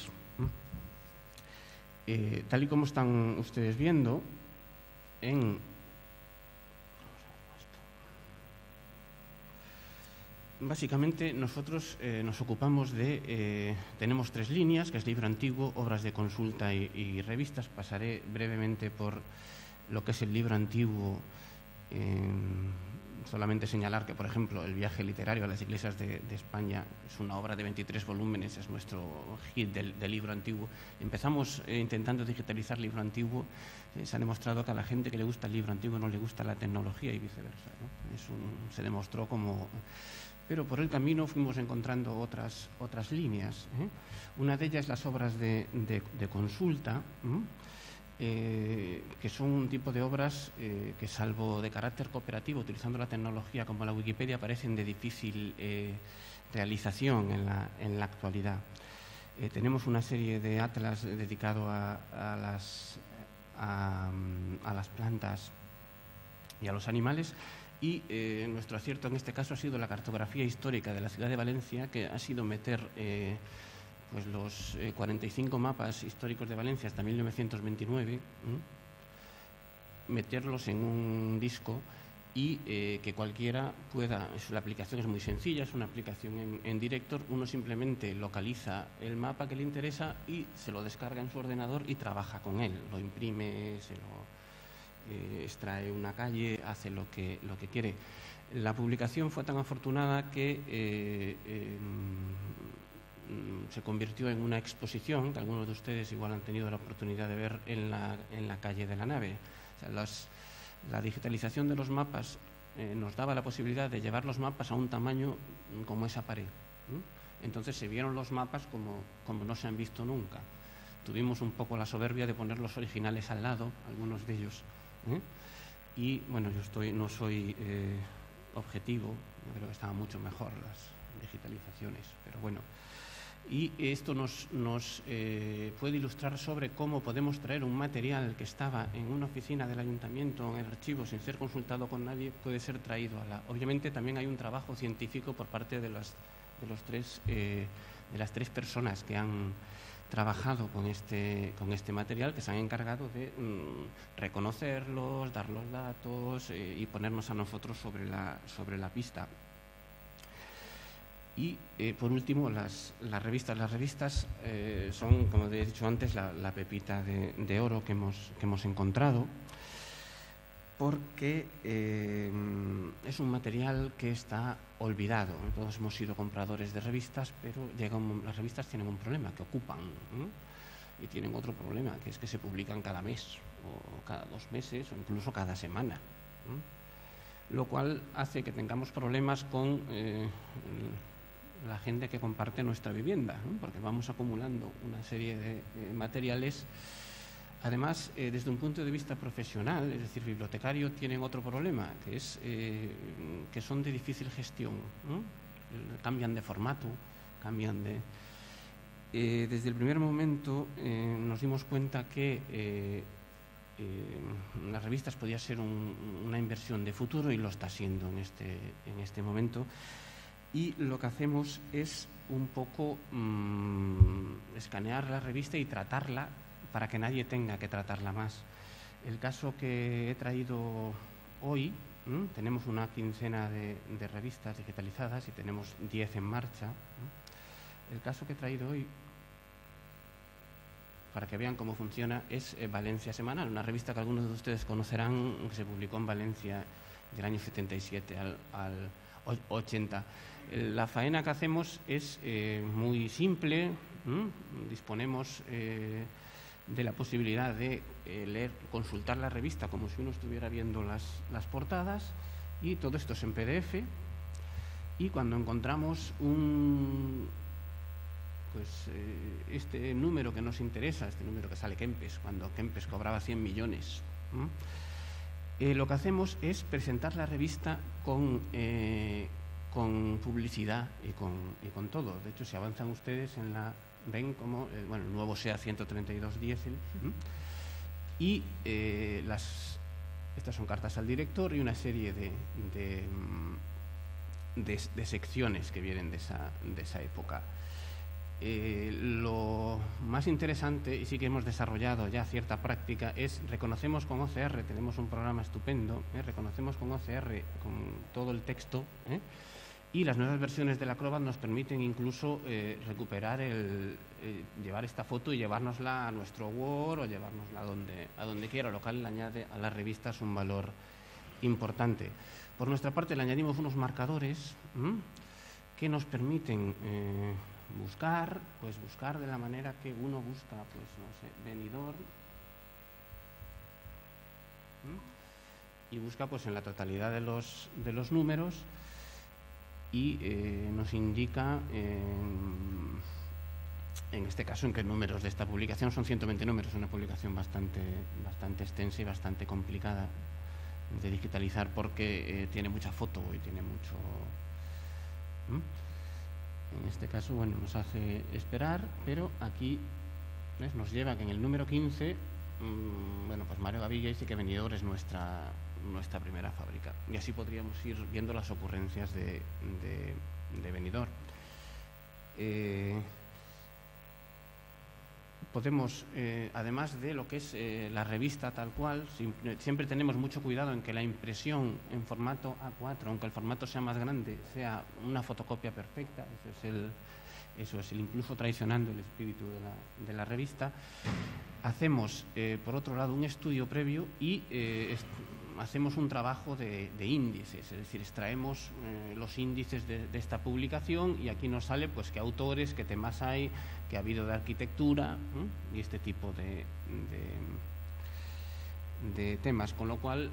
Tal y como están ustedes viendo, básicamente nosotros nos ocupamos tenemos 3 líneas, que es libro antiguo, obras de consulta y revistas. Pasaré brevemente por lo que es el libro antiguo. Solamente señalar que, por ejemplo, el viaje literario a las iglesias de España es una obra de 23 volúmenes, es nuestro hit del libro antiguo. Empezamos intentando digitalizar libro antiguo. Se ha demostrado que a la gente que le gusta el libro antiguo no le gusta la tecnología y viceversa, ¿no? Se demostró como... Pero por el camino fuimos encontrando otras líneas. Una de ellas las obras de consulta, que son un tipo de obras que, salvo de carácter cooperativo, utilizando la tecnología como la Wikipedia, parecen de difícil realización en la actualidad. Tenemos una serie de atlas dedicados a las plantas y a los animales, y nuestro acierto en este caso ha sido la cartografía histórica de la ciudad de Valencia, que ha sido meter pues los 45 mapas históricos de Valencia hasta 1929, meterlos en un disco y que cualquiera pueda. La aplicación es muy sencilla, es una aplicación en Director. Uno simplemente localiza el mapa que le interesa y se lo descarga en su ordenador y trabaja con él. Lo imprime, se lo extrae una calle, hace lo que quiere. La publicación fue tan afortunada que se convirtió en una exposición que algunos de ustedes igual han tenido la oportunidad de ver en la calle de la nave. O sea, la digitalización de los mapas nos daba la posibilidad de llevar los mapas a un tamaño como esa pared. Entonces se vieron los mapas como no se han visto nunca. Tuvimos un poco la soberbia de poner los originales al lado, algunos de ellos. Y bueno, no soy objetivo, yo creo que estaban mucho mejor las digitalizaciones, pero bueno. Y esto nos puede ilustrar sobre cómo podemos traer un material que estaba en una oficina del ayuntamiento, en el archivo, sin ser consultado con nadie, puede ser traído a la... Obviamente también hay un trabajo científico por parte de las 3 personas que han trabajado con este material, que se han encargado de reconocerlos, dar los datos y ponernos a nosotros sobre la pista. Y, por último, las revistas. Las revistas son, como he dicho antes, la pepita de oro que hemos encontrado. porque es un material que está olvidado. Todos hemos sido compradores de revistas, pero las revistas tienen un problema, que ocupan, y tienen otro problema, que es que se publican cada mes, o cada 2 meses, o incluso cada semana, lo cual hace que tengamos problemas con la gente que comparte nuestra vivienda, porque vamos acumulando una serie de materiales. Además, desde un punto de vista profesional, es decir, bibliotecario, tienen otro problema, que es que son de difícil gestión, cambian de formato, cambian de... desde el primer momento nos dimos cuenta que las revistas podía ser una inversión de futuro, y lo está siendo en este momento. Y lo que hacemos es un poco escanear la revista y tratarla para que nadie tenga que tratarla más. El caso que he traído hoy, tenemos una quincena de revistas digitalizadas y tenemos 10 en marcha. El caso que he traído hoy, para que vean cómo funciona, es Valencia Semanal, una revista que algunos de ustedes conocerán, que se publicó en Valencia del año 77 al 80. La faena que hacemos es muy simple. Disponemos de la posibilidad de leer, consultar la revista como si uno estuviera viendo las portadas, y todo esto es en PDF. Y cuando encontramos este número que nos interesa, este número que sale Kempes, cuando Kempes cobraba 100 millones, lo que hacemos es presentar la revista con publicidad y con todo. De hecho, si avanzan ustedes ven como el nuevo SEAT 132 diésel, y estas son cartas al director y una serie de secciones que vienen de esa época. Lo más interesante, y sí que hemos desarrollado ya cierta práctica, es reconocemos con OCR, tenemos un programa estupendo, reconocemos con OCR con todo el texto, y las nuevas versiones del Acrobat nos permiten incluso recuperar llevar esta foto y llevárnosla a nuestro Word o llevárnosla a donde quiera, lo cual le añade a las revistas un valor importante. Por nuestra parte, le añadimos unos marcadores que nos permiten buscar de la manera que uno busca, pues no sé, Benidorm, y busca pues en la totalidad de los números, y nos indica en este caso en qué números de esta publicación. Son 120 números, una publicación bastante extensa y bastante complicada de digitalizar, porque tiene mucha foto y tiene mucho... En este caso, bueno, nos hace esperar, pero aquí nos lleva que en el número 15, bueno, pues Mario Gavilla dice que Benidorm es nuestra primera fábrica. Y así podríamos ir viendo las ocurrencias de Benidorm. Podemos, además de lo que es la revista tal cual, siempre tenemos mucho cuidado en que la impresión en formato A4, aunque el formato sea más grande, sea una fotocopia perfecta. Eso es el incluso traicionando el espíritu de la revista. Hacemos, por otro lado, un estudio previo y hacemos un trabajo de índices, es decir, extraemos los índices de esta publicación, y aquí nos sale pues qué autores, qué temas hay, qué ha habido de arquitectura, y este tipo de temas, con lo cual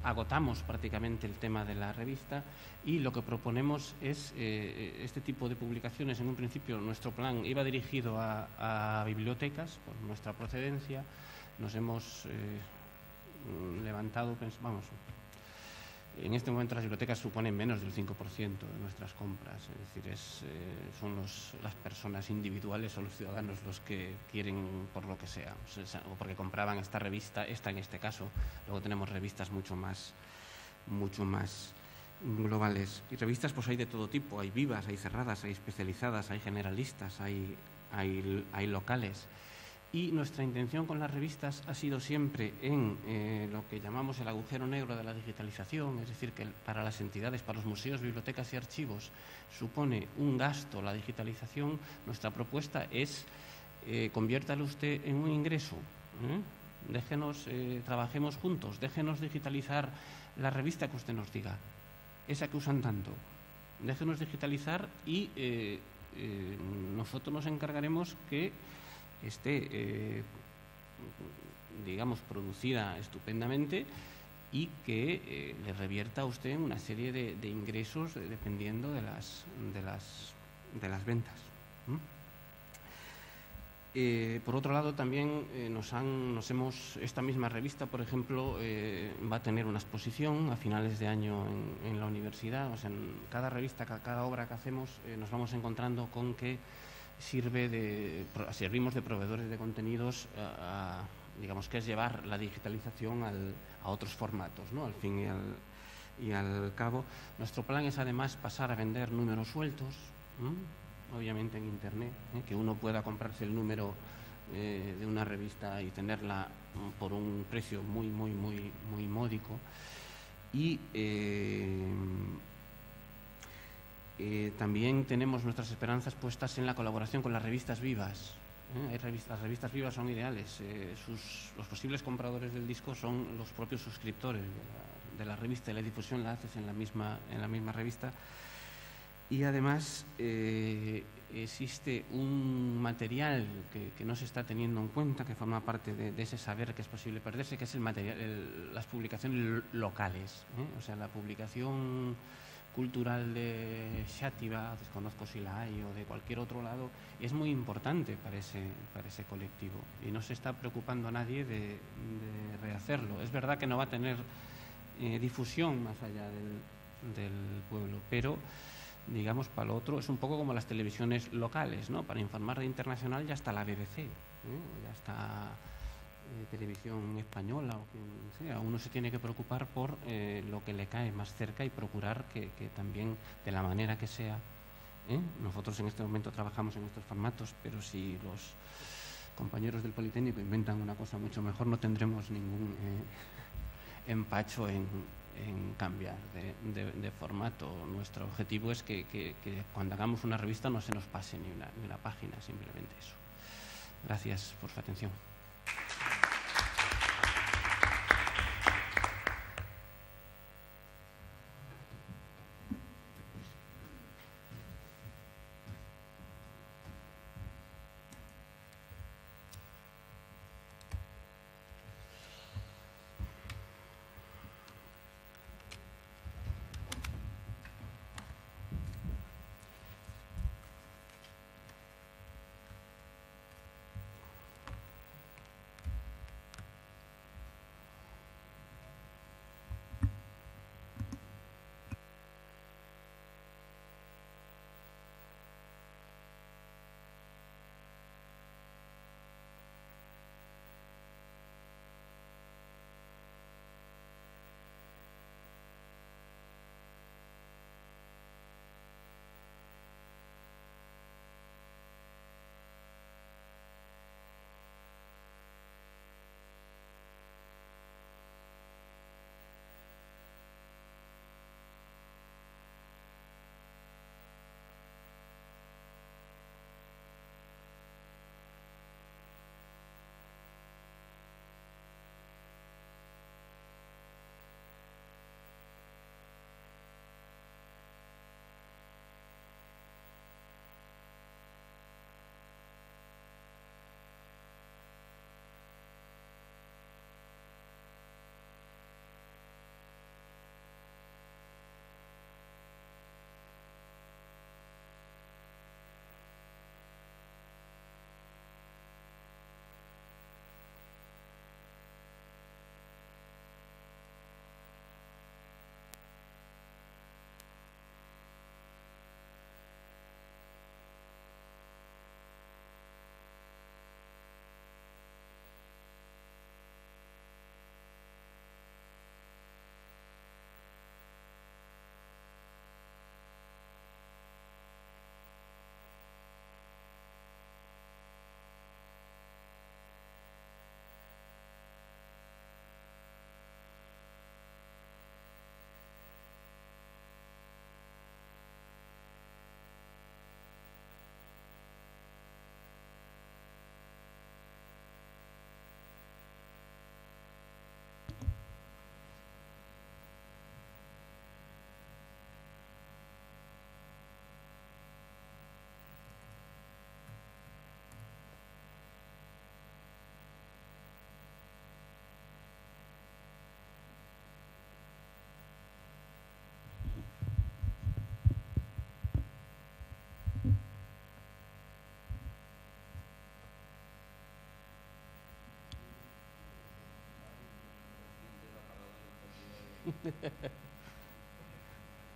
agotamos prácticamente el tema de la revista, y lo que proponemos es este tipo de publicaciones. En un principio nuestro plan iba dirigido a bibliotecas, por nuestra procedencia. Nos hemos levantado, vamos, en este momento las bibliotecas suponen menos del 5% de nuestras compras, es decir, son las personas individuales o los ciudadanos los que quieren, por lo que sea, o porque compraban esta revista, en este caso. Luego tenemos revistas mucho más globales, y revistas pues hay de todo tipo, hay vivas, hay cerradas, hay especializadas, hay generalistas, hay locales. Y nuestra intención con las revistas ha sido siempre en lo que llamamos el agujero negro de la digitalización, es decir, que para las entidades, para los museos, bibliotecas y archivos, supone un gasto la digitalización. Nuestra propuesta es conviértalo usted en un ingreso, déjenos, trabajemos juntos, déjenos digitalizar la revista que usted nos diga, esa que usan tanto. Déjenos digitalizar y nosotros nos encargaremos que esté, digamos, producida estupendamente y que le revierta a usted una serie de ingresos dependiendo de las ventas. Por otro lado, también esta misma revista, por ejemplo, va a tener una exposición a finales de año en la universidad. O sea, en cada revista, cada obra que hacemos, nos vamos encontrando con que servimos de proveedores de contenidos, digamos que es llevar la digitalización a otros formatos, ¿no? Al fin y al cabo, nuestro plan es además pasar a vender números sueltos, obviamente en Internet, que uno pueda comprarse el número de una revista y tenerla por un precio muy módico. Y también tenemos nuestras esperanzas puestas en la colaboración con las revistas vivas. Las revistas vivas son ideales. Los posibles compradores del disco son los propios suscriptores de la revista, y la difusión la haces en la misma revista. Y además existe un material que no se está teniendo en cuenta, que forma parte de ese saber que es posible perderse, que es el material, las publicaciones locales. O sea, la publicación cultural de Xàtiva, desconozco si la hay, o de cualquier otro lado, es muy importante para ese colectivo, y no se está preocupando a nadie de rehacerlo. Es verdad que no va a tener difusión más allá del pueblo, pero digamos, para lo otro es un poco como las televisiones locales, ¿no? Para informar de internacional ya está la BBC, ya está Televisión Española o quien sea. Uno se tiene que preocupar por lo que le cae más cerca y procurar que también, de la manera que sea, nosotros en este momento trabajamos en estos formatos, pero si los compañeros del Politécnico inventan una cosa mucho mejor, no tendremos ningún empacho en cambiar de formato. Nuestro objetivo es que cuando hagamos una revista no se nos pase ni una página, simplemente eso. Gracias por su atención.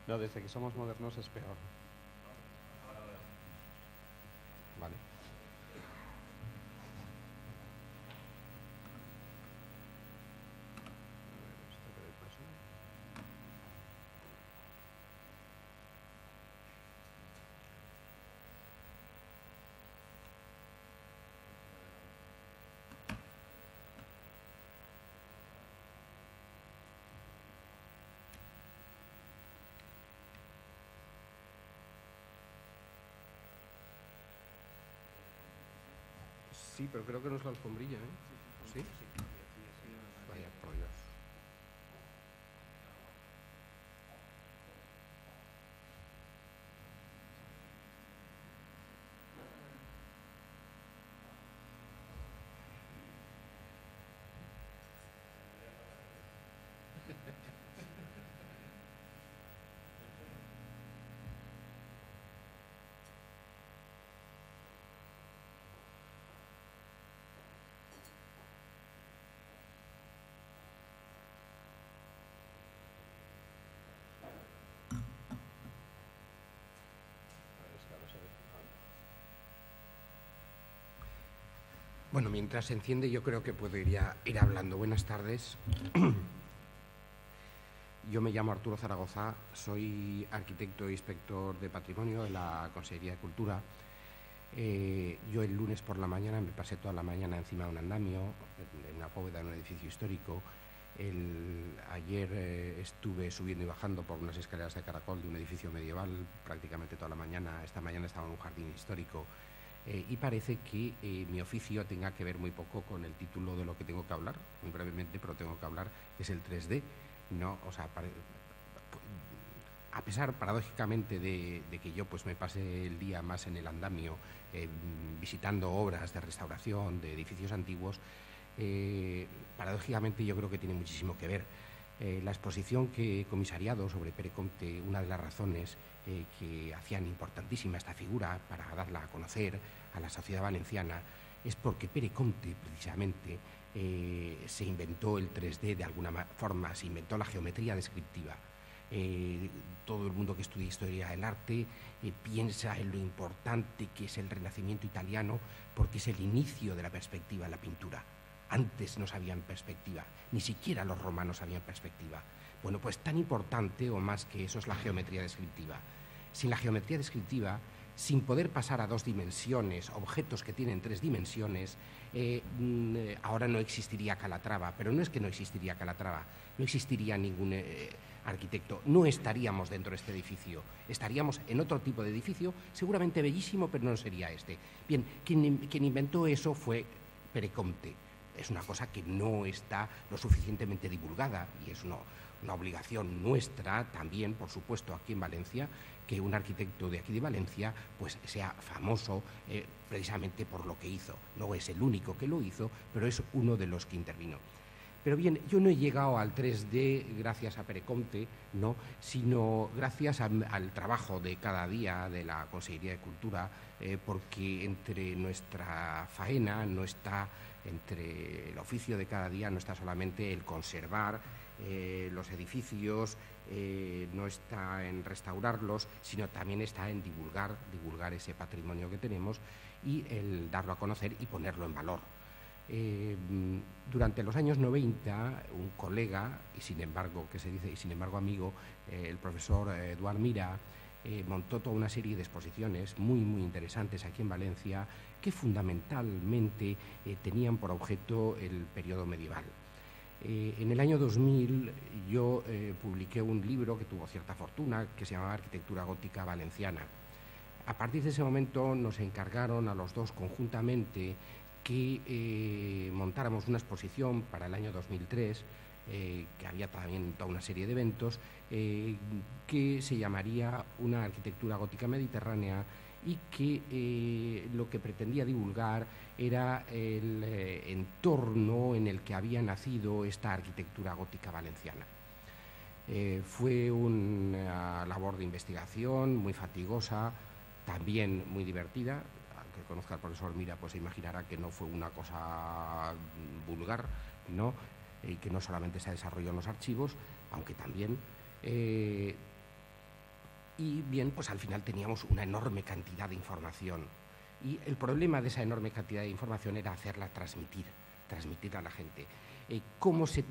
No, desde que somos modernos es peor. Vale. Sí, pero creo que no es la alfombrilla, ¿eh? ¿Sí? Vaya, por Dios. Bueno, mientras se enciende, yo creo que puedo ir hablando. Buenas tardes. Yo me llamo Arturo Zaragoza, soy arquitecto e inspector de patrimonio de la Consejería de Cultura. Yo el lunes por la mañana me pasé toda la mañana encima de un andamio, en una bóveda de un edificio histórico. Ayer estuve subiendo y bajando por unas escaleras de caracol de un edificio medieval prácticamente toda la mañana. Esta mañana estaba en un jardín histórico. Y parece que mi oficio tenga que ver muy poco con el título de lo que tengo que hablar, muy brevemente, pero tengo que hablar, que es el 3D. ¿No? O sea, a pesar, paradójicamente, de que yo pues me pase el día más en el andamio, visitando obras de restauración de edificios antiguos, paradójicamente yo creo que tiene muchísimo que ver. La exposición que he comisariado sobre Pere Comte, una de las razones que hacían importantísima esta figura para darla a conocer a la sociedad valenciana, es porque Pere Comte, precisamente, se inventó el 3D de alguna forma, se inventó la geometría descriptiva. Todo el mundo que estudia historia del arte piensa en lo importante que es el Renacimiento italiano, porque es el inicio de la perspectiva en la pintura. Antes no sabían perspectiva, ni siquiera los romanos sabían perspectiva. Bueno, pues tan importante o más que eso es la geometría descriptiva. Sin la geometría descriptiva, sin poder pasar a 2 dimensiones, objetos que tienen 3 dimensiones, ahora no existiría Calatrava, pero no es que no existiría Calatrava, no existiría ningún arquitecto, no estaríamos dentro de este edificio, estaríamos en otro tipo de edificio, seguramente bellísimo, pero no sería este. Bien, quien inventó eso fue Pere Comte. Es una cosa que no está lo suficientemente divulgada y es una obligación nuestra también, por supuesto, aquí en Valencia, que un arquitecto de aquí de Valencia pues sea famoso precisamente por lo que hizo. No es el único que lo hizo, pero es uno de los que intervino. Pero bien, yo no he llegado al 3D gracias a Pere Comte, ¿no?, sino gracias al trabajo de cada día de la Consejería de Cultura, porque entre nuestra faena no está, entre el oficio de cada día no está solamente el conservar los edificios, no está en restaurarlos, sino también está en divulgar ese patrimonio que tenemos y el darlo a conocer y ponerlo en valor. Durante los años 90, un colega, y sin embargo, que se dice, y sin embargo amigo, el profesor Eduard Mira, montó toda una serie de exposiciones muy, muy interesantes aquí en Valencia que fundamentalmente tenían por objeto el periodo medieval. En el año 2000 yo publiqué un libro que tuvo cierta fortuna, que se llamaba Arquitectura Gótica Valenciana. A partir de ese momento nos encargaron a los dos conjuntamente que montáramos una exposición para el año 2003, que había también toda una serie de eventos, que se llamaría Una arquitectura gótica mediterránea y que lo que pretendía divulgar era el entorno en el que había nacido esta arquitectura gótica valenciana. Fue una labor de investigación muy fatigosa, también muy divertida. Al que conozca al profesor Mira, pues se imaginará que no fue una cosa vulgar, ¿no?, y que no solamente se desarrolló en los archivos, aunque también. Y bien, pues al final teníamos una enorme cantidad de información. Y el problema de esa enorme cantidad de información era hacerla transmitir a la gente. ¿Cómo se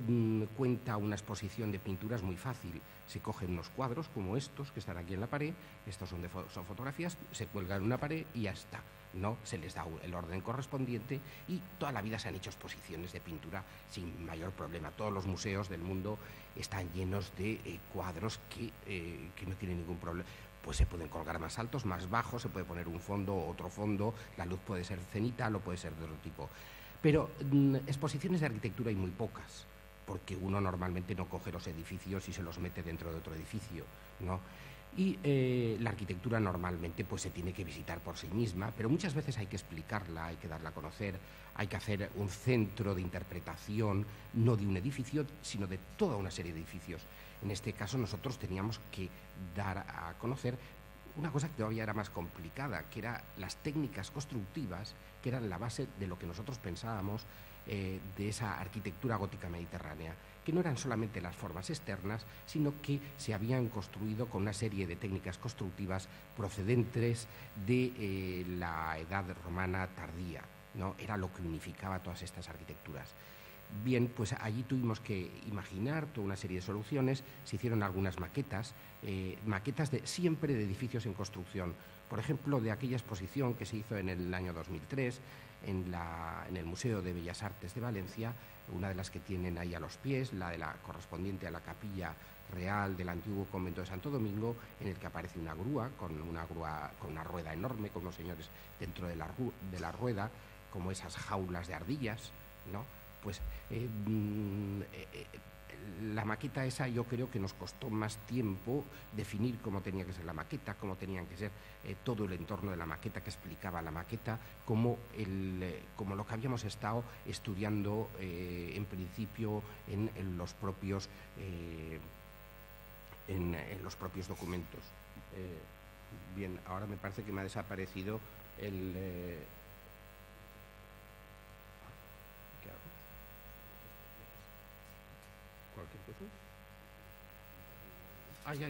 cuenta una exposición de pintura? Es muy fácil. Se cogen unos cuadros como estos que están aquí en la pared, estos son fotografías, se cuelgan en una pared y ya está. No, se les da el orden correspondiente y toda la vida se han hecho exposiciones de pintura sin mayor problema. Todos los museos del mundo están llenos de cuadros que no tienen ningún problema. Pues se pueden colgar más altos, más bajos, se puede poner un fondo, otro fondo, la luz puede ser cenital o puede ser de otro tipo. Pero exposiciones de arquitectura hay muy pocas, porque uno normalmente no coge los edificios y se los mete dentro de otro edificio, ¿no? Y la arquitectura normalmente pues, se tiene que visitar por sí misma, pero muchas veces hay que explicarla, hay que darla a conocer, hay que hacer un centro de interpretación, no de un edificio, sino de toda una serie de edificios. En este caso nosotros teníamos que dar a conocer una cosa que todavía era más complicada, que eran las técnicas constructivas, que eran la base de lo que nosotros pensábamos de esa arquitectura gótica mediterránea, que no eran solamente las formas externas, sino que se habían construido con una serie de técnicas constructivas procedentes de la edad romana tardía, ¿no? Era lo que unificaba todas estas arquitecturas. Bien, pues allí tuvimos que imaginar toda una serie de soluciones, se hicieron algunas maquetas, siempre de edificios en construcción. Por ejemplo, de aquella exposición que se hizo en el año 2003 en el Museo de Bellas Artes de Valencia, una de las que tienen ahí a los pies, la de la correspondiente a la capilla real del antiguo convento de Santo Domingo, en el que aparece una grúa con una rueda enorme, con unos señores dentro de la rueda, como esas jaulas de ardillas, ¿no? Pues la maqueta esa yo creo que nos costó más tiempo definir cómo tenía que ser la maqueta, cómo tenían que ser todo el entorno de la maqueta, que explicaba la maqueta, como lo que habíamos estado estudiando en principio en los propios documentos. Bien, ahora me parece que me ha desaparecido el... ¿Cualquier cosa? Ya.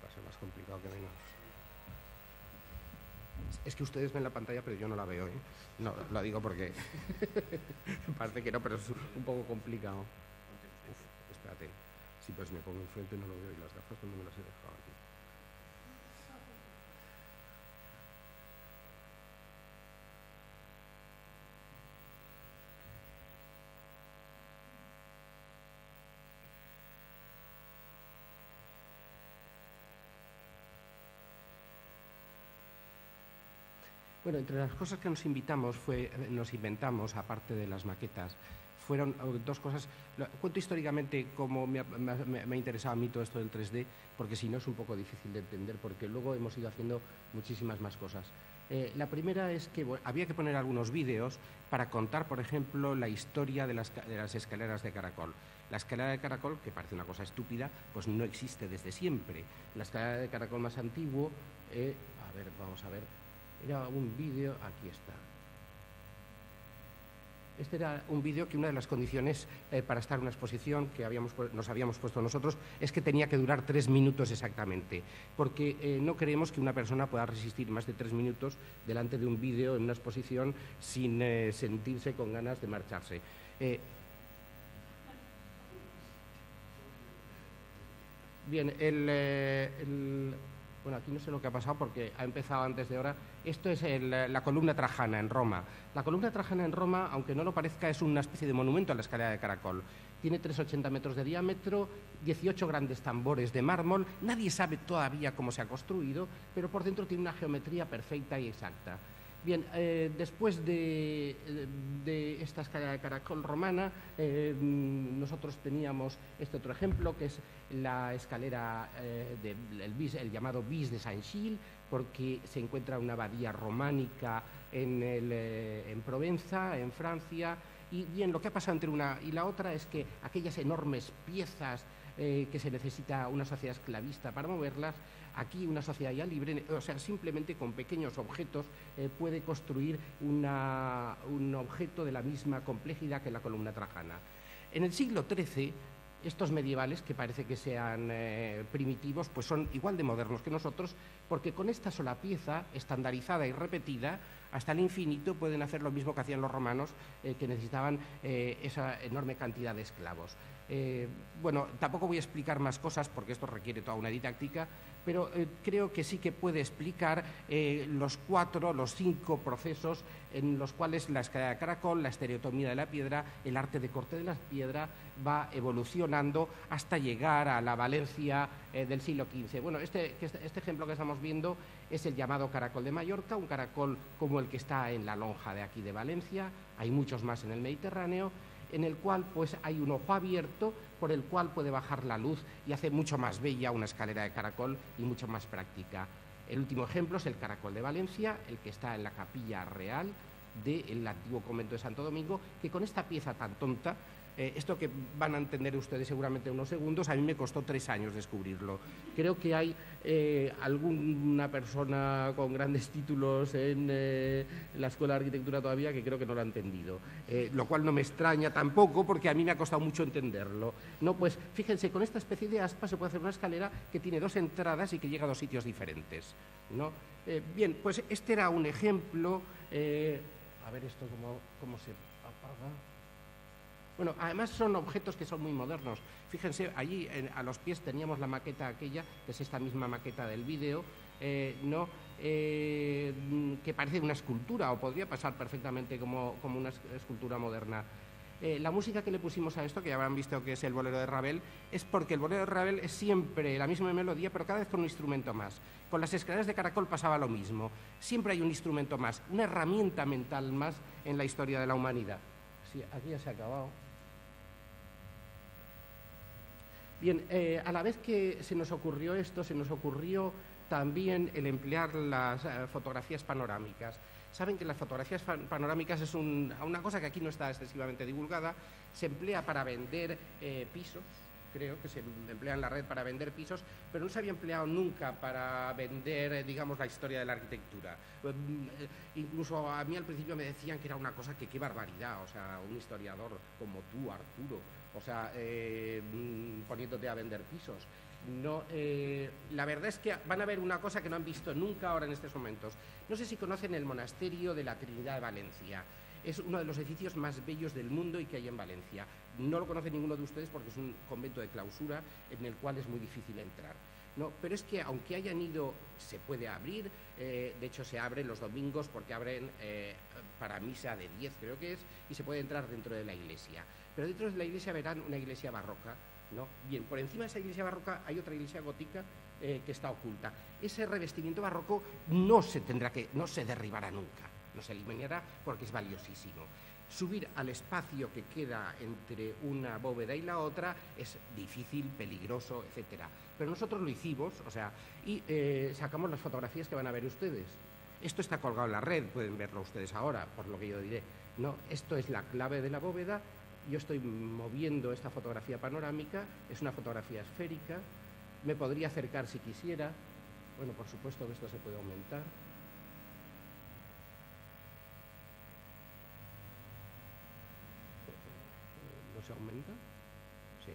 Va a ser más complicado que menos. Es que ustedes ven la pantalla, pero yo no la veo, ¿eh? No, lo digo porque parece que no, pero es un poco complicado. Espérate. Sí, pues me pongo enfrente y no lo veo. ¿Y las gafas dónde me las he dejado aquí? Bueno, entre las cosas que nos inventamos, aparte de las maquetas, fueron dos cosas. Cuento históricamente cómo me ha interesado a mí todo esto del 3D, porque si no es un poco difícil de entender, porque luego hemos ido haciendo muchísimas más cosas. La primera es que había que poner algunos vídeos para contar, por ejemplo, la historia de las escaleras de caracol. La escalera de caracol, que parece una cosa estúpida, pues no existe desde siempre. La escalera de caracol más antiguo, vamos a ver, era un vídeo, aquí está. Este era un vídeo que una de las condiciones para estar en una exposición que nos habíamos puesto nosotros es que tenía que durar 3 minutos exactamente, porque no queremos que una persona pueda resistir más de 3 minutos delante de un vídeo en una exposición sin sentirse con ganas de marcharse. Bien, bueno, aquí no sé lo que ha pasado porque ha empezado antes de hora. Esto es la columna Trajana en Roma. La columna Trajana en Roma, aunque no lo parezca, es una especie de monumento a la escalera de caracol. Tiene 3,80 metros de diámetro, 18 grandes tambores de mármol. Nadie sabe todavía cómo se ha construido, pero por dentro tiene una geometría perfecta y exacta. Bien, después de esta escalera de caracol romana, nosotros teníamos este otro ejemplo, que es la escalera el llamado Bis de Saint-Gilles, porque se encuentra una abadía románica en Provenza, en Francia. Y bien, lo que ha pasado entre una y la otra es que aquellas enormes piezas que se necesita una sociedad esclavista para moverlas. Aquí una sociedad ya libre, o sea, simplemente con pequeños objetos puede construir un objeto de la misma complejidad que la columna trajana. En el siglo XIII, estos medievales, que parece que sean primitivos, pues son igual de modernos que nosotros, porque con esta sola pieza, estandarizada y repetida, hasta el infinito pueden hacer lo mismo que hacían los romanos, que necesitaban esa enorme cantidad de esclavos. Bueno, tampoco voy a explicar más cosas porque esto requiere toda una didáctica, pero creo que sí que puede explicar los 5 procesos en los cuales la escalera de caracol, la estereotomía de la piedra, el arte de corte de la piedra va evolucionando hasta llegar a la Valencia del siglo XV. Bueno, este ejemplo que estamos viendo es el llamado caracol de Mallorca, un caracol como el que está en la lonja de aquí de Valencia, hay muchos más en el Mediterráneo, en el cual pues hay un ojo abierto por el cual puede bajar la luz y hace mucho más bella una escalera de caracol y mucho más práctica. El último ejemplo es el caracol de Valencia, el que está en la capilla real del antiguo convento de Santo Domingo, que con esta pieza tan tonta, esto que van a entender ustedes seguramente en unos segundos, a mí me costó 3 años descubrirlo. Creo que hay alguna persona con grandes títulos en la Escuela de Arquitectura todavía que creo que no lo ha entendido, lo cual no me extraña tampoco porque a mí me ha costado mucho entenderlo. No, pues fíjense, con esta especie de aspa se puede hacer una escalera que tiene 2 entradas y que llega a 2 sitios diferentes, ¿no? Bien, pues este era un ejemplo. A ver esto cómo se apaga. Bueno, además son objetos que son muy modernos. Fíjense, allí a los pies teníamos la maqueta aquella, que es esta misma maqueta del vídeo, ¿no? Que parece una escultura o podría pasar perfectamente como una escultura moderna. La música que le pusimos a esto, que ya habrán visto que es el bolero de Ravel, es porque el bolero de Ravel es siempre la misma melodía, pero cada vez con un instrumento más. Con las escaleras de caracol pasaba lo mismo. Siempre hay un instrumento más, una herramienta mental más en la historia de la humanidad. Sí, aquí ya se ha acabado. Bien, a la vez que se nos ocurrió esto, se nos ocurrió también el emplear las fotografías panorámicas. Saben que las fotografías panorámicas es una cosa que aquí no está excesivamente divulgada, se emplea para vender pisos, creo que se emplea en la red para vender pisos, pero no se había empleado nunca para vender, digamos, la historia de la arquitectura. Incluso a mí al principio me decían que era una cosa que qué barbaridad, o sea, un historiador como tú, Arturo, o sea, poniéndote a vender pisos. No, la verdad es que van a ver una cosa que no han visto nunca ahora en estos momentos. No sé si conocen el monasterio de la Trinidad de Valencia. Es uno de los edificios más bellos del mundo y que hay en Valencia. No lo conoce ninguno de ustedes porque es un convento de clausura en el cual es muy difícil entrar. No, pero es que aunque hayan ido, se puede abrir, de hecho se abre los domingos porque abren para misa de 10 creo que es, y se puede entrar dentro de la iglesia. Pero dentro de la iglesia verán una iglesia barroca, ¿no? Bien, por encima de esa iglesia barroca hay otra iglesia gótica que está oculta. Ese revestimiento barroco no se derribará nunca, no se eliminará porque es valiosísimo. Subir al espacio que queda entre una bóveda y la otra es difícil, peligroso, etcétera. Pero nosotros lo hicimos, o sea, y sacamos las fotografías que van a ver ustedes. Esto está colgado en la red, pueden verlo ustedes ahora, por lo que yo diré. No, esto es la clave de la bóveda. Yo estoy moviendo esta fotografía panorámica, es una fotografía esférica. Me podría acercar si quisiera. Bueno, por supuesto que esto se puede aumentar. ¿No se aumenta? Sí.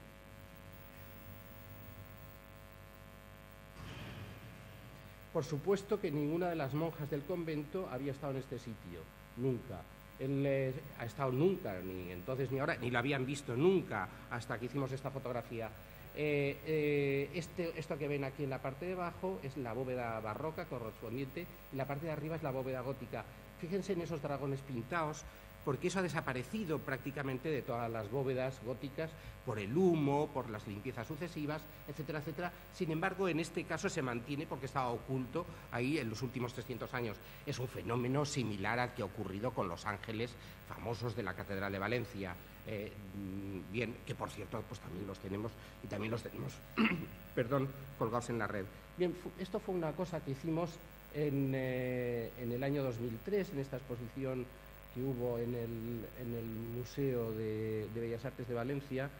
Por supuesto que ninguna de las monjas del convento había estado en este sitio, nunca. Él ha estado nunca, ni entonces ni ahora, ni lo habían visto nunca hasta que hicimos esta fotografía. Esto que ven aquí en la parte de abajo es la bóveda barroca correspondiente y la parte de arriba es la bóveda gótica. Fíjense en esos dragones pintados, porque eso ha desaparecido prácticamente de todas las bóvedas góticas por el humo, por las limpiezas sucesivas, etcétera, etcétera. Sin embargo, en este caso se mantiene porque estaba oculto ahí en los últimos 300 años. Es un fenómeno similar al que ha ocurrido con los ángeles famosos de la Catedral de Valencia. Bien, que por cierto, pues también los tenemos perdón, colgados en la red. Bien, esto fue una cosa que hicimos en el año 2003, en esta exposición que hubo en el Museo de Bellas Artes de Valencia.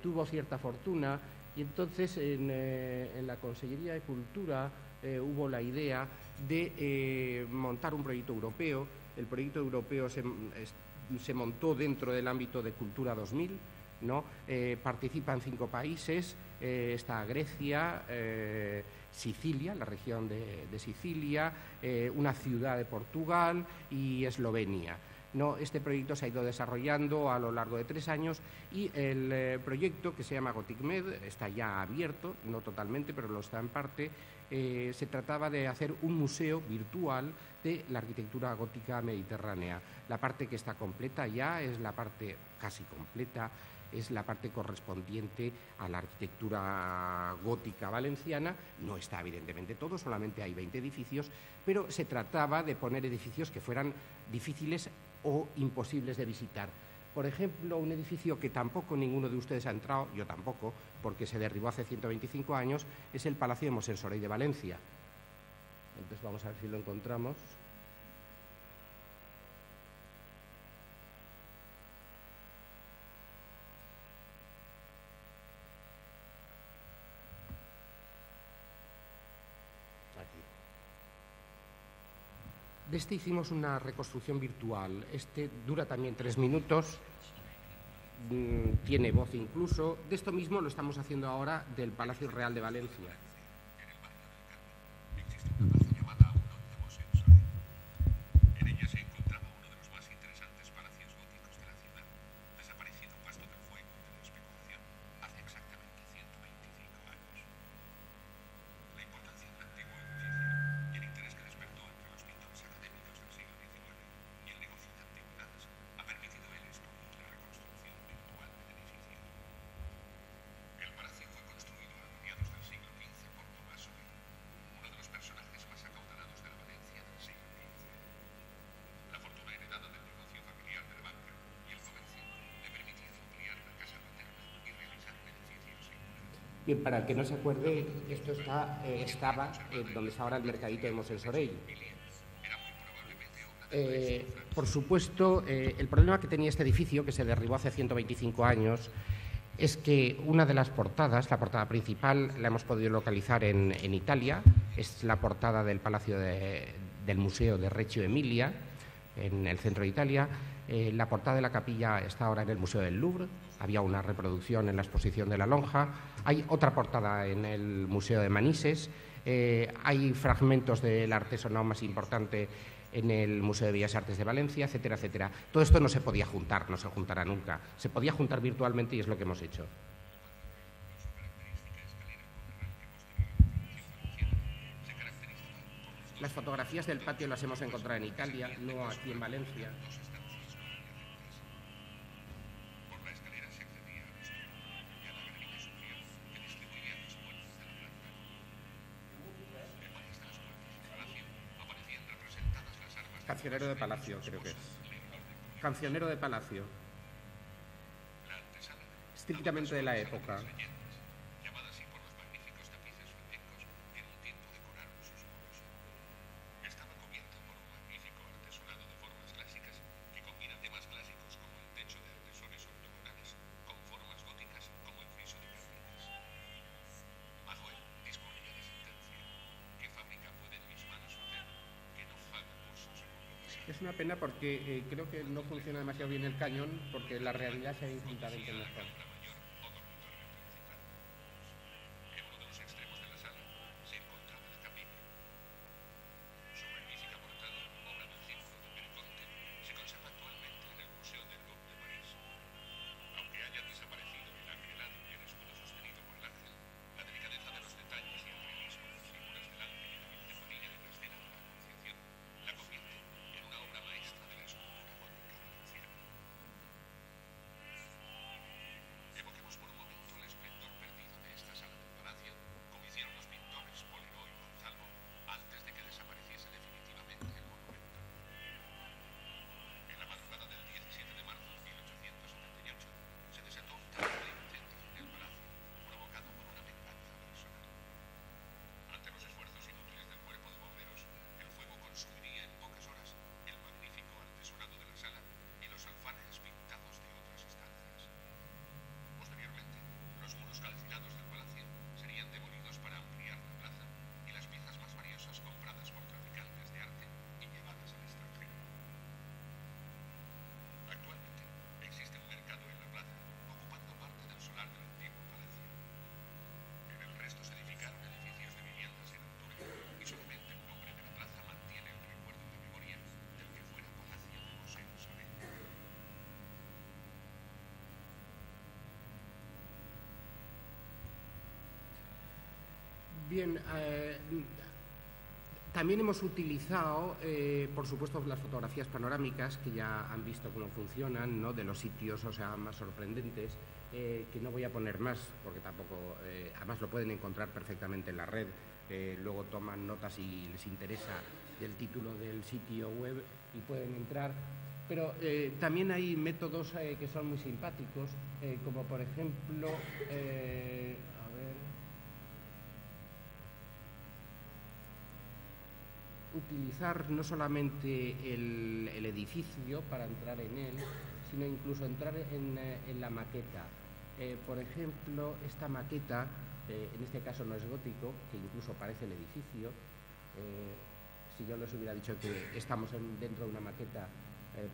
Tuvo cierta fortuna Y entonces en la Consellería de Cultura hubo la idea de montar un proyecto europeo. El proyecto europeo se montó dentro del ámbito de Cultura 2000, ¿no? Participan 5 países, está Grecia, Sicilia, la región de Sicilia, una ciudad de Portugal y Eslovenia. No, este proyecto se ha ido desarrollando a lo largo de 3 años y el proyecto, que se llama GothiCmed, está ya abierto, no totalmente, pero lo está en parte. Se trataba de hacer un museo virtual de la arquitectura gótica mediterránea. La parte que está completa ya es la parte casi completa, es la parte correspondiente a la arquitectura gótica valenciana. No está evidentemente todo, solamente hay 20 edificios, pero se trataba de poner edificios que fueran difíciles o imposibles de visitar. Por ejemplo, un edificio que tampoco ninguno de ustedes ha entrado, yo tampoco, porque se derribó hace 125 años, es el Palacio de Mosén Sorell de Valencia. Entonces vamos a ver si lo encontramos. De este hicimos una reconstrucción virtual. Este dura también 3 minutos, tiene voz incluso. De esto mismo lo estamos haciendo ahora del Palacio Real de Valencia. Bien, para el que no se acuerde, esto estaba donde está ahora el mercadito de Mosén Sorell. Por supuesto, el problema que tenía este edificio, que se derribó hace 125 años, es que una de las portadas, la portada principal, la hemos podido localizar en Italia. Es la portada del Palacio del Museo de Reggio Emilia, en el centro de Italia. La portada de la capilla está ahora en el Museo del Louvre. Había una reproducción en la exposición de la Lonja. Hay otra portada en el Museo de Manises. Hay fragmentos del artesonado más importante en el Museo de Bellas Artes de Valencia, etcétera, etcétera. Todo esto no se podía juntar, no se juntará nunca. Se podía juntar virtualmente y es lo que hemos hecho. Las fotografías del patio las hemos encontrado en Italia, no aquí en Valencia. Cancionero de Palacio, creo que es. Cancionero de Palacio. Estrictamente de la época. Es una pena porque creo que no funciona demasiado bien el cañón, porque la realidad se ve infinitamente mejor. Bien, también hemos utilizado, por supuesto, las fotografías panorámicas, que ya han visto cómo funcionan, ¿no?, de los sitios, o sea, más sorprendentes, que no voy a poner más, porque tampoco, además lo pueden encontrar perfectamente en la red. Luego toman notas si les interesa del título del sitio web y pueden entrar. Pero también hay métodos que son muy simpáticos, como por ejemplo, utilizar no solamente el edificio para entrar en él, sino incluso entrar en la maqueta. Por ejemplo, esta maqueta, en este caso no es gótico, que incluso parece el edificio. Si yo les hubiera dicho que estamos dentro de una maqueta,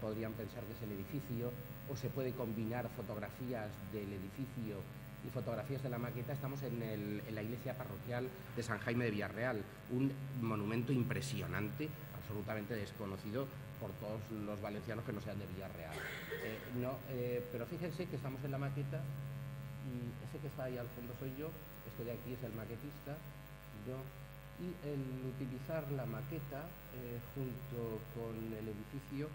podrían pensar que es el edificio, o se puede combinar fotografías del edificio y fotografías de la maqueta. Estamos en la iglesia parroquial de San Jaime de Villarreal, un monumento impresionante, absolutamente desconocido por todos los valencianos que no sean de Villarreal. Pero fíjense que estamos en la maqueta y ese que está ahí al fondo soy yo, este de aquí es el maquetista, yo, y el utilizar la maqueta junto con el edificio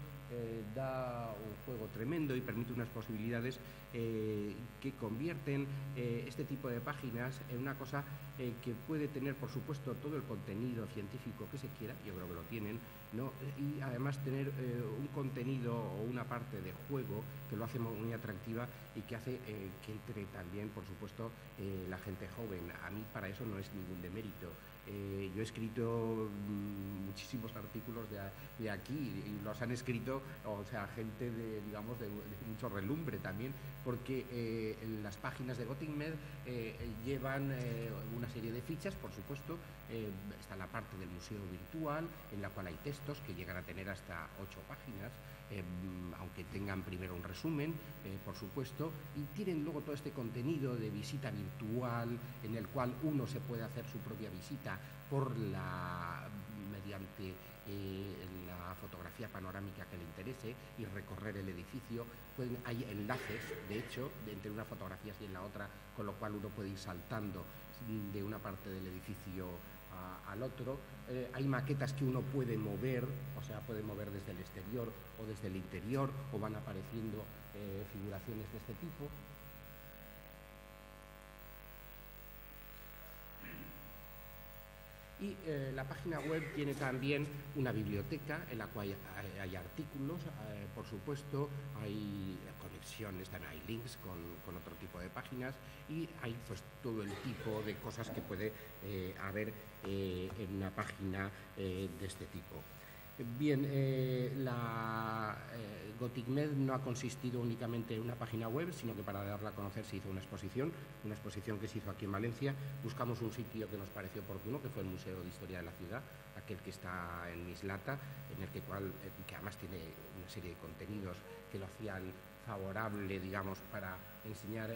da un juego tremendo y permite unas posibilidades que convierten este tipo de páginas en una cosa que puede tener, por supuesto, todo el contenido científico que se quiera, yo creo que lo tienen, ¿no?, y además tener un contenido o una parte de juego que lo hace muy atractiva y que hace que entre también, por supuesto, la gente joven. A mí para eso no es ningún demérito. Yo he escrito muchísimos artículos de aquí y los han escrito, o sea, gente de mucho relumbre también, porque las páginas de GothiCMed llevan una serie de fichas, por supuesto. Está la parte del museo virtual, en la cual hay textos que llegan a tener hasta 8 páginas, aunque tengan primero un resumen, por supuesto, y tienen luego todo este contenido de visita virtual, en el cual uno se puede hacer su propia visita mediante la fotografía panorámica que le interese y recorrer el edificio. Hay enlaces, de hecho, entre una fotografía y en la otra, con lo cual uno puede ir saltando de una parte del edificio al otro. Hay maquetas que uno puede mover, o sea, puede mover desde el exterior o desde el interior, o van apareciendo figuraciones de este tipo. Y la página web tiene también una biblioteca en la cual hay artículos, por supuesto, hay conexiones, también hay links con otro tipo de páginas, y hay pues todo el tipo de cosas que puede haber en una página de este tipo. Bien, la GothiCMed no ha consistido únicamente en una página web, sino que para darla a conocer se hizo una exposición que se hizo aquí en Valencia. Buscamos un sitio que nos pareció oportuno, que fue el Museo de Historia de la Ciudad, aquel que está en Mislata, en el que además tiene una serie de contenidos que lo hacían favorable, digamos, para enseñar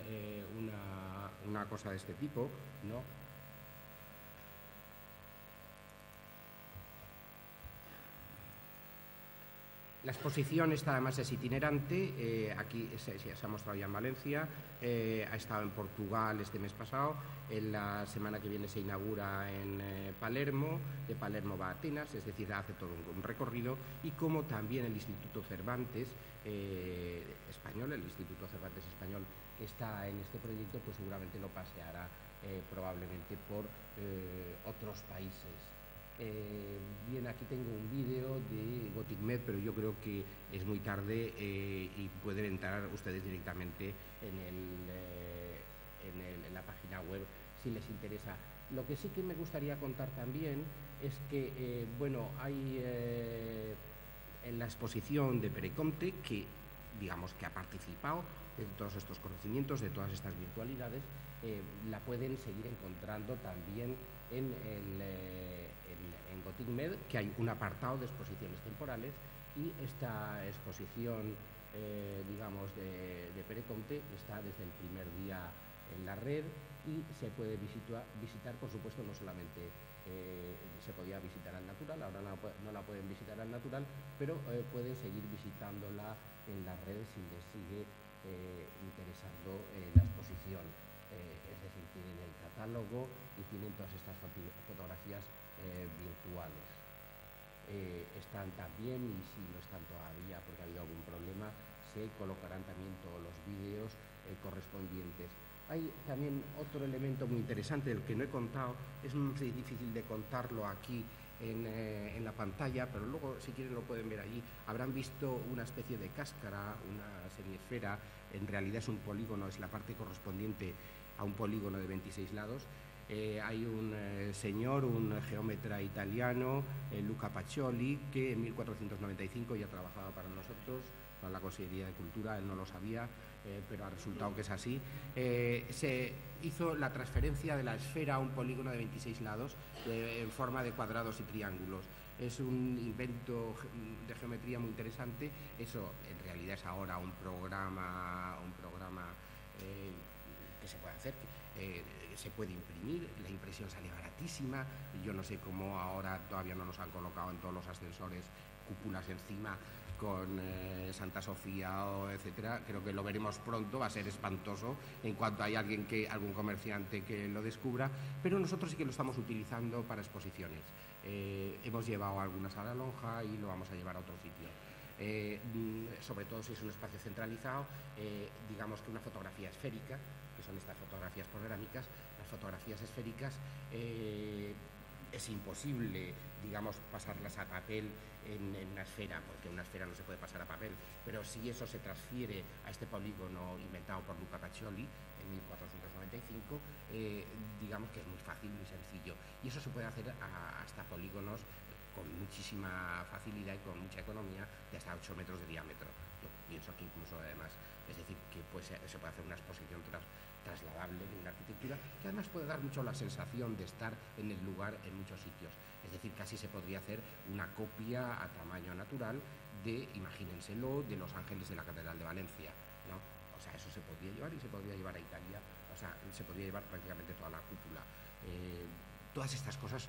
una cosa de este tipo, ¿no? La exposición además es itinerante. Aquí se ha mostrado ya en Valencia, ha estado en Portugal este mes pasado, en la semana que viene se inaugura en Palermo, de Palermo va a Atenas, es decir, hace todo un recorrido, y como también el Instituto Cervantes español, el Instituto Cervantes español que está en este proyecto, pues seguramente lo paseará probablemente por otros países. Bien, aquí tengo un vídeo de GothiCMed, pero yo creo que es muy tarde y pueden entrar ustedes directamente en la página web si les interesa. Lo que sí que me gustaría contar también es que, bueno, hay en la exposición de Pere Comte, que digamos que ha participado de todos estos conocimientos, de todas estas virtualidades, la pueden seguir encontrando también en GothiCMed, que hay un apartado de exposiciones temporales, y esta exposición, digamos, de Pere Comte está desde el primer día en la red y se puede visitar, por supuesto, no solamente se podía visitar al natural, ahora no la pueden visitar al natural, pero pueden seguir visitándola en la red si les sigue interesando la exposición. es decir, tienen el catálogo y tienen todas estas fotografías virtuales. Están también, y si no están todavía porque ha habido algún problema, se colocarán también todos los vídeos correspondientes. Hay también otro elemento muy interesante del que no he contado, es muy difícil de contarlo aquí en la pantalla, pero luego si quieren lo pueden ver allí. Habrán visto una especie de cáscara, una semiesfera, en realidad es un polígono, es la parte correspondiente a un polígono de 26 lados. Hay un señor, un geómetra italiano, Luca Pacioli, que en 1495 ya trabajaba para nosotros, para la Consellería de Cultura. Él no lo sabía, pero ha resultado que es así. Se hizo la transferencia de la esfera a un polígono de 26 lados en forma de cuadrados y triángulos. Es un invento de geometría muy interesante. Eso en realidad es ahora un programa que se puede hacer. Se puede imprimir, la impresión sale baratísima. Yo no sé cómo ahora todavía no nos han colocado en todos los ascensores cúpulas encima con Santa Sofía o etcétera. Creo que lo veremos pronto, va a ser espantoso en cuanto hay algún comerciante que lo descubra, pero nosotros sí que lo estamos utilizando para exposiciones. Hemos llevado algunas a la lonja y lo vamos a llevar a otro sitio. Sobre todo si es un espacio centralizado, digamos que una fotografía esférica, que son estas fotografías panorámicas, las fotografías esféricas es imposible, digamos, pasarlas a papel en una esfera, porque una esfera no se puede pasar a papel, pero si eso se transfiere a este polígono inventado por Luca Pacioli en 1495, digamos que es muy fácil, muy sencillo, y eso se puede hacer hasta polígonos con muchísima facilidad y con mucha economía de hasta 8 metros de diámetro. Yo pienso que incluso además, es decir, que pues, se puede hacer una exposición trasladable de una arquitectura que además puede dar mucho la sensación de estar en el lugar en muchos sitios. Es decir, casi se podría hacer una copia a tamaño natural de, imagínenselo, de los ángeles de la Catedral de Valencia, ¿no? O sea, eso se podría llevar y se podría llevar a Italia, o sea, se podría llevar prácticamente toda la cúpula. Todas estas cosas,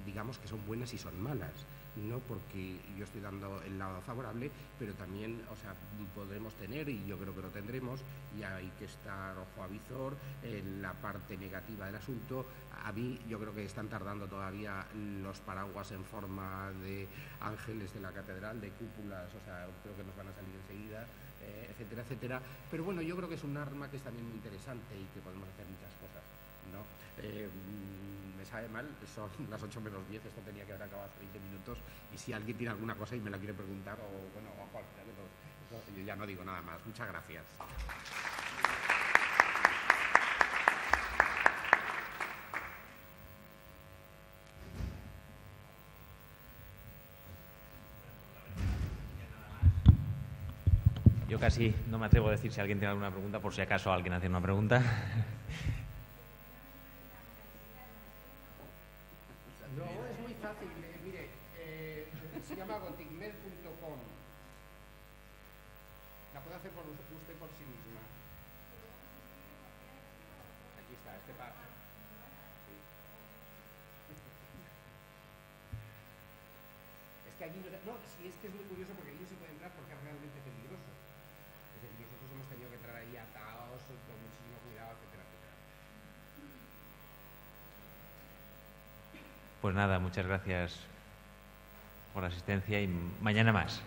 digamos que son buenas y son malas, no porque yo estoy dando el lado favorable, pero también, o sea, podremos tener, y yo creo que lo tendremos, y hay que estar ojo a visor en la parte negativa del asunto. A mí yo creo que están tardando todavía los paraguas en forma de ángeles de la catedral, de cúpulas, o sea, creo que nos van a salir enseguida, etcétera, etcétera. Pero bueno, yo creo que es un arma que es también muy interesante y que podemos hacer muchas cosas, ¿no? Me sabe mal, son las 8 menos 10, esto tenía que haber acabado hace 20 minutos, y si alguien tiene alguna cosa y me la quiere preguntar, o bueno, o cualquiera de los, yo ya no digo nada más. Muchas gracias. Yo casi no me atrevo a decir si alguien tiene alguna pregunta, por si acaso alguien hace una pregunta. No, es muy fácil. Mire, se llama gotigmed.com. La puede hacer por usted por sí misma. Aquí está, este para. Sí. Es que aquí no, sí, es que es muy curioso porque aquí no se puede entrar porque es realmente peligroso. Es decir, nosotros hemos tenido que entrar ahí atados, con muchísimo cuidado, etcétera, etcétera. Pues nada, muchas gracias por la asistencia y mañana más.